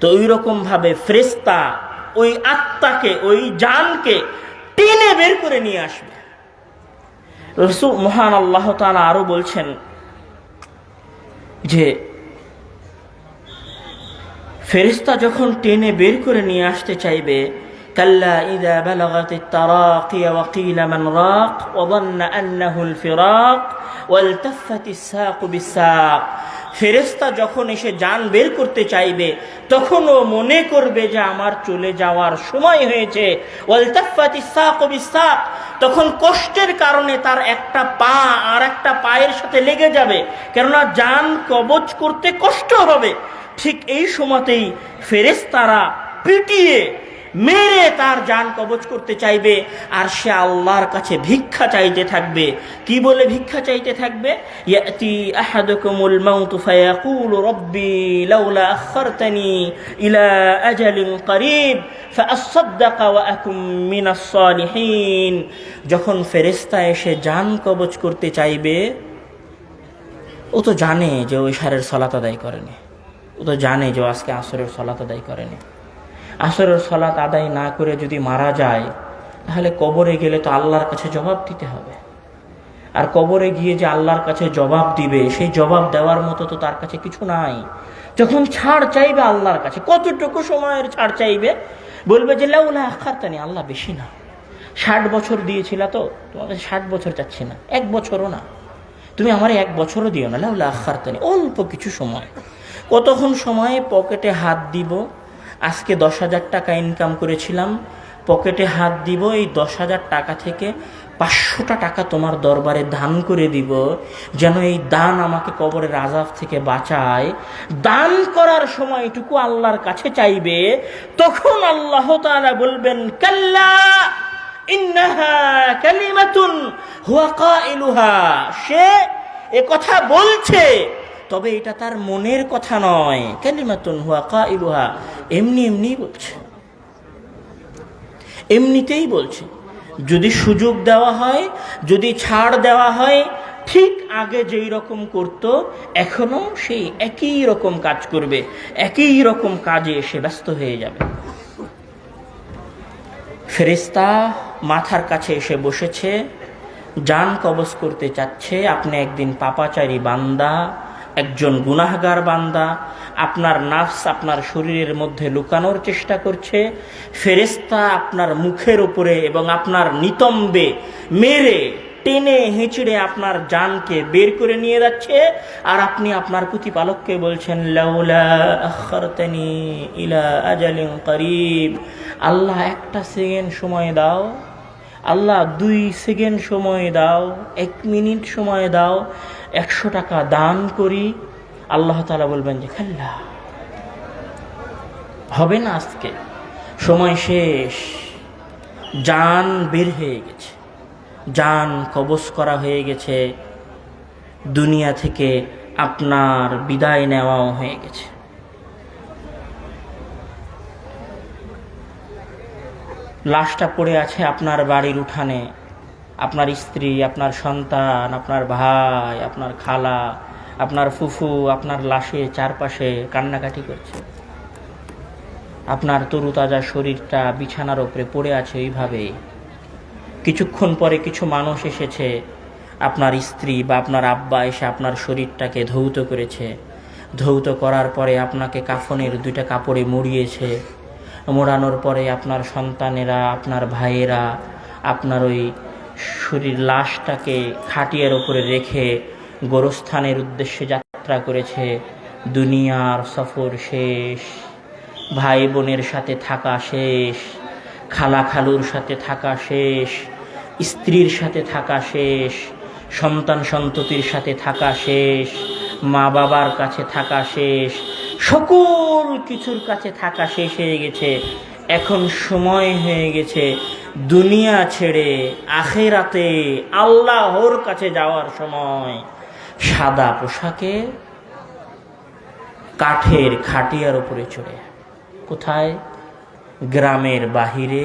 তো ওই রকম ভাবে ফেরেশতা ওই আত্মাকে, ওই জানকে টেনে বের করে নিয়ে আসবে। রাসূল মহান আল্লাহ তাআলা আরো বলছেন যে ফেরেশতা যখন টেনে বের করে নিয়ে আসতে চাইবে, কাল্লা ইযা বালাগাতিত তারাকি ওয়া কিলা মান রাক ওয়া যান্না আন্নাহুল ফিরাক ওয়ালতাফাতিস সাকু বিসাক, ফেরেশতা যখন এসে জান বের করতে চাইবে তখন ও মনে করবে যে আমার চলে যাওয়ার সময় হয়েছে। ওয়ালতাফাতিস সাকু বিসাক, তখন কষ্টের কারণে তার একটা পা আর একটা পায়ের সাথে লেগে যাবে, কেননা জান কবজ করতে কষ্ট হবে। ঠিক এই সময়তেই ফেরেশতারা পিটিয়ে মেরে তার জান কবজ করতে চাইবে, আর সে আল্লাহর কাছে ভিক্ষা চাইতে থাকবে। কি বলে ভিক্ষা চাইতে থাকবে? ইয়াতি আহাদুকুমুল মাউতু ফায়াকুলু রাব্বি লাউলা আখারতানি ইলা আজালিন করিব ফাআসাদদাকা ওয়া আকুম মিনাস সালিহিন। যখন ফেরেশতা এসে জান কবজ করতে চাইবে, ও তো জানে যে ওই সারের সালাত আদায় করেনি, ও তো জানে যে আজকে আসরের সালাত আদায় করেনি। আসরের সালাত আদায় না করে যদি মারা যায়, তাহলে কবরে গেলে তো আল্লাহর কাছে জবাব দিতে হবে। আর কবরে গিয়ে যে আল্লাহর কাছে জবাব দিবে, সেই জবাব দেওয়ার মতো তো তার কাছে কিছু নাই। যখন ছাড় চাইবে আল্লাহর কাছে, কতটুকু সময়ের ছাড় চাইবে? বলবে যে লাউলা আখারতানি, আল্লাহ বেশি না, 60 বছর দিয়েছিল, তো তোমাকে 60 বছর চাচ্ছি না, 1 বছরও না, তুমি আমার 1 বছরও দিও না, লাউলা আখারতানি, অল্প কিছু সময়। কতক্ষণ সময়ে পকেটে হাত দিব, আজকে 10,000 টাকা ইনকাম করেছিলাম, পকেটে হাত দিব, এই 10,000 টাকা থেকে 500টা টাকা তোমার দরবারে দান করে দিব, যেন এই দান আমাকে কবরের আযাব থেকে বাঁচায়। দান করার সময়টুকু আল্লাহর কাছে চাইবে, তখন আল্লাহ তাআলা বলবেন কাল্লা ইন্নাহা কালিমাতুন হুয়া কাইলুহা, সে এ কথা বলছে, তবে এটা তার মনের কথা নয়। কালিমাতুন হুয়া কাইলুহা, এমনি এমনি বলছে, এমনিতেই বলছে। যদি সুযোগ দেওয়া হয়, যদি ছাড় দেওয়া হয়, ঠিক আগে যেই রকম করত, এখনো সেই একই রকম কাজ করবে, একই রকম কাজে এসে ব্যস্ত হয়ে যাবে। ফেরেশতা মাথার কাছে এসে বসেছে, জান কবজ করতে চাচ্ছে। আপনি একদিন পাপাচারী বান্দা, একজন গুনাহগার বান্দা, আপনার নাফস আপনার শরীরের মধ্যে লুকানোর চেষ্টা করছে। ফেরেশতা আপনার মুখের উপরে এবং আপনার নিতম্বে মেরে টেনে হেঁচড়ে আপনার জানকে বের করে নিয়ে যাচ্ছে, আর আপনি আপনার প্রতিপালককে বলছেন লাউলা আখারতানি ইলা আজালিন করিব, আল্লাহ 1 সেকেন্ড সময় দাও, আল্লাহ 2 সেকেন্ড সময় দাও, 1 মিনিট সময় দাও, 100 টাকা দান করি। আল্লাহ তাআলা বলবেন যে খাল্লা, হবে না, আজকে সময় শেষ, জান বের হয়ে গেছে, জান কবজ করা হয়ে গেছে, দুনিয়া থেকে আপনার বিদায় নেওয়াও হয়ে গেছে। লাশটা পড়ে আছে আপনার বাড়ির উঠানে, আপনার স্ত্রী, আপনার সন্তান, আপনার ভাই, আপনার খালা, আপনার ফুফু আপনার লাশে চারপাশে কান্নাকাটি করছে। আপনার তরুতাজা শরীরটা বিছানার উপরে পড়ে আছে এইভাবে। কিছুক্ষণ পরে কিছু মানুষ এসেছে, আপনার স্ত্রী বা আপনার আব্বা এসে আপনার শরীরটাকে ধৌত করেছে। ধৌত করার পরে আপনাকে কাফনের 2টা কাপড়ে মুড়িয়েছে। মোড়ানোর পরে আপনার সন্তানেরা, আপনার ভাইয়েরা আপনার ওই শরীর লাশটাকে খাটিয়ার উপরে রেখে গোরস্থানের উদ্দেশ্যে যাত্রা করেছে। দুনিয়ার সফর শেষ, ভাই বোনের সাথে থাকা শেষ, খালা খালুর সাথে থাকা শেষ, স্ত্রীর সাথে থাকা শেষ, সন্তান সন্ততির সাথে থাকা শেষ, মা বাবার কাছে থাকা শেষ, সকল কিছুর কাছে থাকা শেষ হয়ে গেছে। এখন সময় হয়ে গেছে দুনিয়া ছেড়ে আখিরাতে আল্লাহর কাছে যাওয়ার সময়। সাদা পোশাকে কাঠের খাটিয়ার উপরে চড়ে, কোথায়? গ্রামের বাহিরে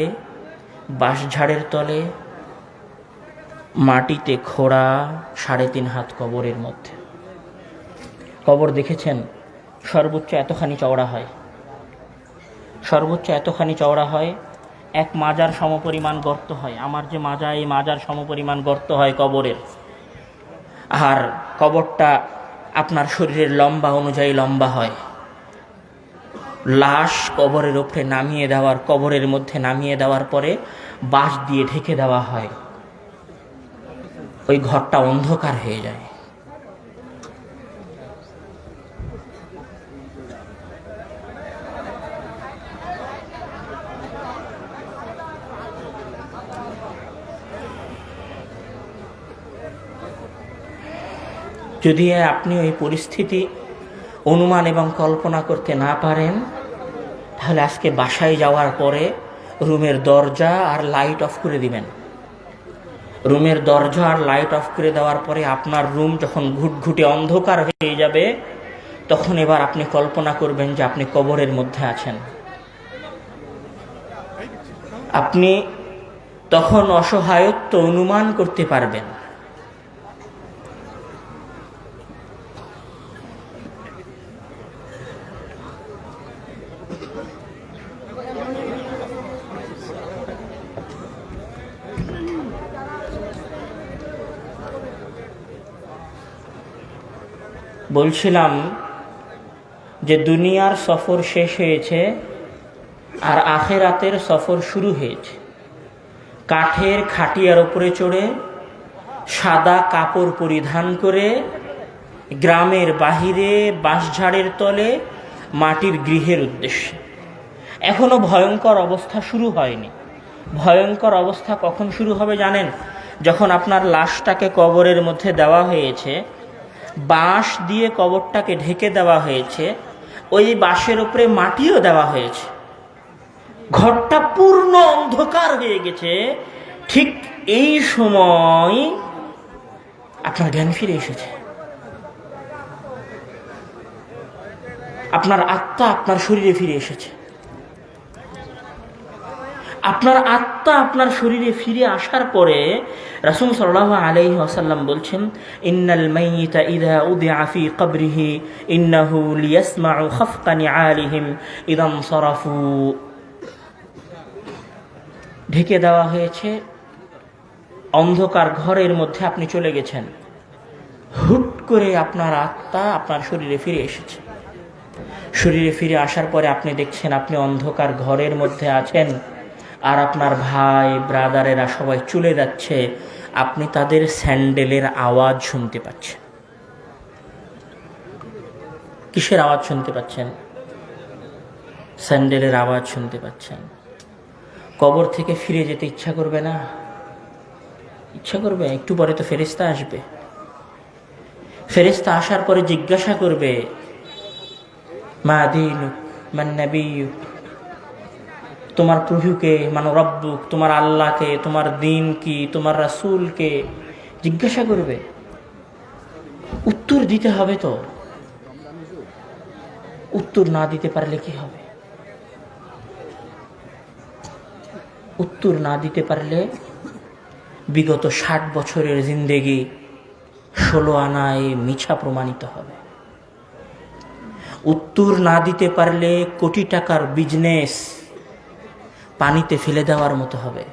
বাঁশঝাড়ের তলে, মাটিতে খোঁড়া 3.5 হাত কবরের মধ্যে। কবর দেখেছেন? সর্বোচ্চ এতখানি চওড়া হয়, সর্বোচ্চ এতখানি চওড়া হয়। 1 মাজার সমপরিমাণ গর্ত হয়। আমার যে মাজা, এই মাজার সমপরিমাণ গর্ত হয় কবরের। আর কবরটা আপনার শরীরের লম্বা অনুযায়ী লম্বা হয়। লাশ কবরের উপরে নামিয়ে দেওয়ার, কবরের মধ্যে নামিয়ে দেওয়ার পরে বাঁশ দিয়ে ঢেকে দেওয়া হয়। ওই ঘরটা অন্ধকার হয়ে যায়। যদি আপনি ওই পরিস্থিতি অনুমান এবং কল্পনা করতে না পারেন, তাহলে আজকে বাসায় যাওয়ার পরে রুমের দরজা আর লাইট অফ করে দিবেন। রুমের দরজা আর লাইট অফ করে দেওয়ার পরে আপনার রুম যখন ঘুটঘুটে অন্ধকার হয়ে যাবে, তখন এবার আপনি কল্পনা করবেন যে আপনি কবরের মধ্যে আছেন। আপনি তখন অসহায়ত্ব অনুমান করতে পারবেন। বলছিলাম যে দুনিয়ার সফর শেষ হয়েছে আর আখিরাতের সফর শুরু হয়েছে। কাঠের খাটিয়ার উপরে চড়ে, সাদা কাপড় পরিধান করে, গ্রামের বাহিরে বাঁশঝাড়ের তলে মাটির গৃহের উদ্দেশ্যে। এখনো ভয়ঙ্কর অবস্থা শুরু হয়নি। ভয়ঙ্কর অবস্থা কখন শুরু হবে জানেন? যখন আপনার লাশটাকে কবরের মধ্যে দেওয়া হয়েছে, বাঁশ দিয়ে কবরটাকে ঢেকে দেওয়া হয়েছে, ওই বাঁশের উপরে মাটিও দেওয়া হয়েছে, ঘরটা পূর্ণ অন্ধকার হয়ে গেছে। ঠিক এই সময় আপনার জ্ঞান ফিরে এসেছে। আপনার আত্মা আপনার শরীরে ফিরে এসেছে। আপনার আত্মা আপনার শরীরে ফিরে আসার পরে রাসূল সাল্লাল্লাহু আলাইহি ওয়াসাল্লাম বলছেন, ইন্নাল মাইয়িতা ইযা উদিআ ফি কবরিহি ইন্নাহু লিয়াসমাউ খাফকা নিআলিহিম ইযা ইনসারাফু। ঢেকে দেওয়া হয়েছে, অন্ধকার ঘরের মধ্যে আপনি চলে গেছেন, হুট করে আপনার আত্মা আপনার শরীরে ফিরে এসেছে। শরীরে ফিরে আসার পরে আপনি দেখছেন আপনি অন্ধকার ঘরের মধ্যে আছেন, আর আপনার ভাই ব্রাদারেরা সবাই চলে যাচ্ছে, আপনি তাদের স্যান্ডেলের আওয়াজ শুনতে পাচ্ছেন। কিসের আওয়াজ শুনতে পাচ্ছেন? স্যান্ডেলের আওয়াজ শুনতে পাচ্ছেন। কবর থেকে ফিরে যেতে ইচ্ছা করবে না? ইচ্ছা করবে। একটু পরে তো ফেরেশতা আসবে। ফেরেশতা আসার পরে জিজ্ঞাসা করবে, মা দীনুক মান নাবিয়্যুক, তোমার প্রভুকে, মানে রব্বুক, তোমার আল্লাহকে, তোমার দিন কি, তোমার রাসূলকে জিজ্ঞাসা করবে। উত্তর দিতে হবে তো। উত্তর না দিতে পারলে কি হবে? উত্তর না দিতে পারলে বিগত 60 বছরের জিন্দেগি 16 আনায় মিছা প্রমাণিত হবে। উত্তর না দিতে পারলে কোটি টাকার বিজনেস পানিতে ফেলে দেওয়ার মতো হবে।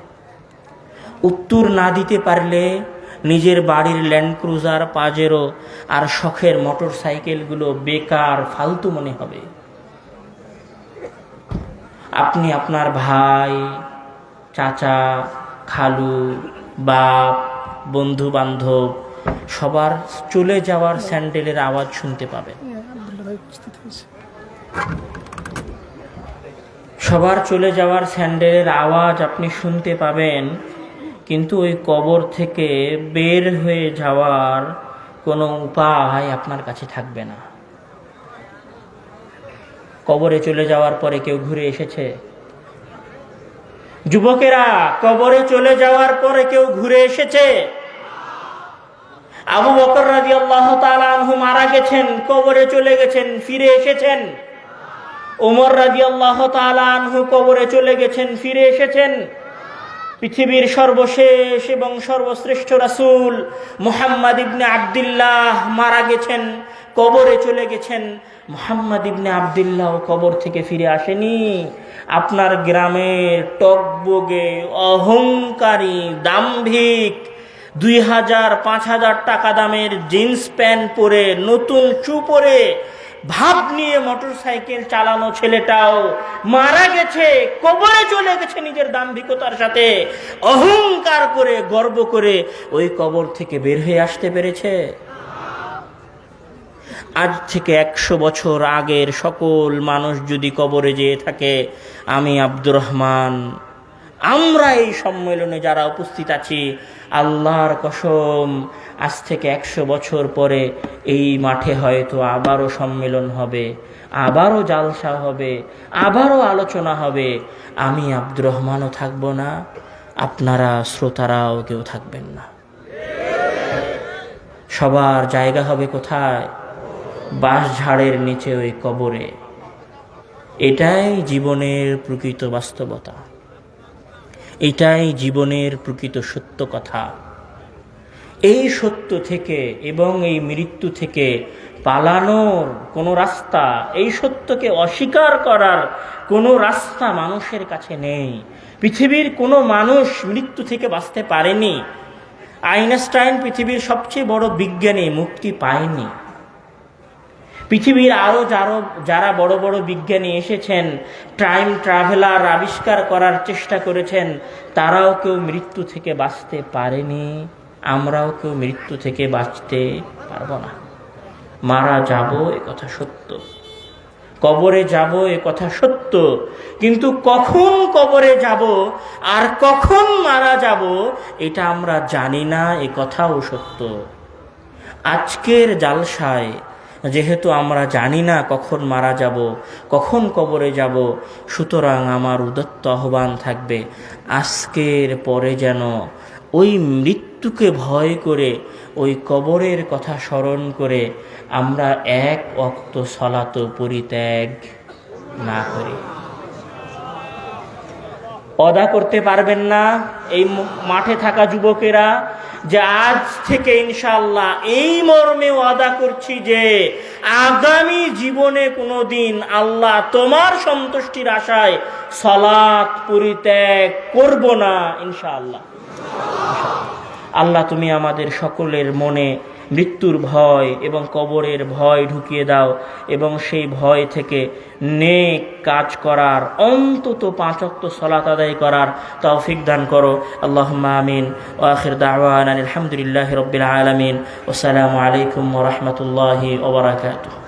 উত্তর না দিতে পারলে নিজের বাড়ির ল্যান্ড ক্রুজার, পাজেরো আর শখের মোটর সাইকেলগুলো বেকার, ফালতু মনে হবে। আপনি আপনার ভাই, চাচা, খালু, বাপ, বন্ধু বান্ধব সবার চলে যাওয়ার স্যান্ডেলের আওয়াজ শুনতে পাবেন। সবার চলে যাওয়ার স্যান্ডেলের আওয়াজ আপনি শুনতে পাবেন, কিন্তু ওই কবর থেকে বের হয়ে যাওয়ার কোনো উপায় আপনার কাছে থাকবে না। কবরে চলে যাওয়ার পরে কেউ ঘুরে এসেছে? যুবকেরা, কবরে চলে যাওয়ার পরে কেউ ঘুরে এসেছে? আবু বকর রাদিয়াল্লাহু তাআলা আনহু মারা গেছেন, কবরে চলে গেছেন, ফিরে এসেছেন। ওমর রাদিয়াল্লাহু তাআলা আনহু কবরে চলে গেছেন, ফিরে এসেছেন। পৃথিবীর সর্বশেষ এবং সর্বশ্রেষ্ঠ রাসূল মুহাম্মদ ইবনে আব্দুল্লাহ মারা গেছেন, কবরে চলে গেছেন। মুহাম্মদ ইবনে আব্দুল্লাহ কবর থেকে ফিরে আসেনি। আপনার গ্রামের টকবগে অহংকারী, দাম্ভিক, 2000 5000 টাকা দামের জিন্স প্যান্ট পরে, নতুন শু পরে, ভাব নিয়ে মোটর সাইকেল চালানো ছেলেটাও মারা গেছে, কবরে চলে গেছে নিজের দাম্ভিকতার সাথে। অহংকার করে, গর্ব করে ওই কবর থেকে বের হয়ে আসতে পেরেছে? আজ থেকে 100 বছর আগের সকল মানুষ যদি কবরে যেয়ে থাকে, আমি আব্দুর রহমান, আমরা এই সম্মেলনে যারা উপস্থিত আছি, আল্লাহর কসম, আজ থেকে 100 বছর পরে এই মাঠে হয়তো আবারও সম্মেলন হবে, আবারও জালসা হবে, আবারও আলোচনা হবে। আমি আব্দুর রহমানও থাকবো না, আপনারা শ্রোতারাও কেউ থাকবেন না। সবার জায়গা হবে কোথায়? বাঁশঝাড়ের নিচে, ওই কবরে। এটাই জীবনের প্রকৃত বাস্তবতা। এটাই জীবনের প্রকৃত সত্য কথা। এই সত্য থেকে এবং এই মৃত্যু থেকে পালানোর কোনো রাস্তা, এই সত্যকে অস্বীকার করার কোনো রাস্তা মানুষের কাছে নেই। পৃথিবীর কোনো মানুষ মৃত্যু থেকে বাঁচতে পারেনি। আইনস্টাইন পৃথিবীর সবচেয়ে বড় বিজ্ঞানী, মুক্তি পায়নি। পৃথিবীর আরও যারা বড় বড় বিজ্ঞানী এসেছেন, টাইম ট্রাভেলার আবিষ্কার করার চেষ্টা করেছেন, তারাও কেউ মৃত্যু থেকে বাঁচতে পারেনি। আমরাও কেউ মৃত্যু থেকে বাঁচতে পারবো না। মারা যাব এ কথা সত্য, কবরে যাব এ কথা সত্য, কিন্তু কখন কবরে যাব আর কখন মারা যাব এটা আমরা জানি না, এ কথাও সত্য। আজকের জালসায় যেহেতু আমরা জানি না কখন মারা যাব, কখন কবরে যাব, সুতরাং আমার উদাত্ত আহ্বান থাকবে, আজকের পরে যেন ওই মৃত্যুকে ভয় করে, ওই কবরের কথা স্মরণ করে আমরা এক ওয়াক্ত সালাত পরিত্যাগ না করি। অদা করতে পারবেন না এই মাঠে থাকা যুবকেরা, যে আজ থেকে ইনশাআল্লাহ এই মর্মে ওয়াদা করছি যে আগামী জীবনে কোনোদিন আল্লাহ তোমার সন্তুষ্টির আশায় সালাত পরিত্যাগ করব না ইনশাআল্লাহ। আল্লাহ তুমি আমাদের সকলের মনে মৃত্যুর ভয় এবং কবরের ভয় ঢুকিয়ে দাও, এবং সেই ভয় থেকে নেক কাজ করার, অন্তত 5 ওয়াক্ত সালাত আদায় করার তৌফিক দান করো। আল্লাহুম্মা আমিন। ওয়া আখির দাওয়ানা আলহামদুলিল্লাহি রাব্বিল আলামিন। ওয়া আসসালামু আলাইকুম ওয়া রাহমাতুল্লাহি ওয়া বারাকাতুহু।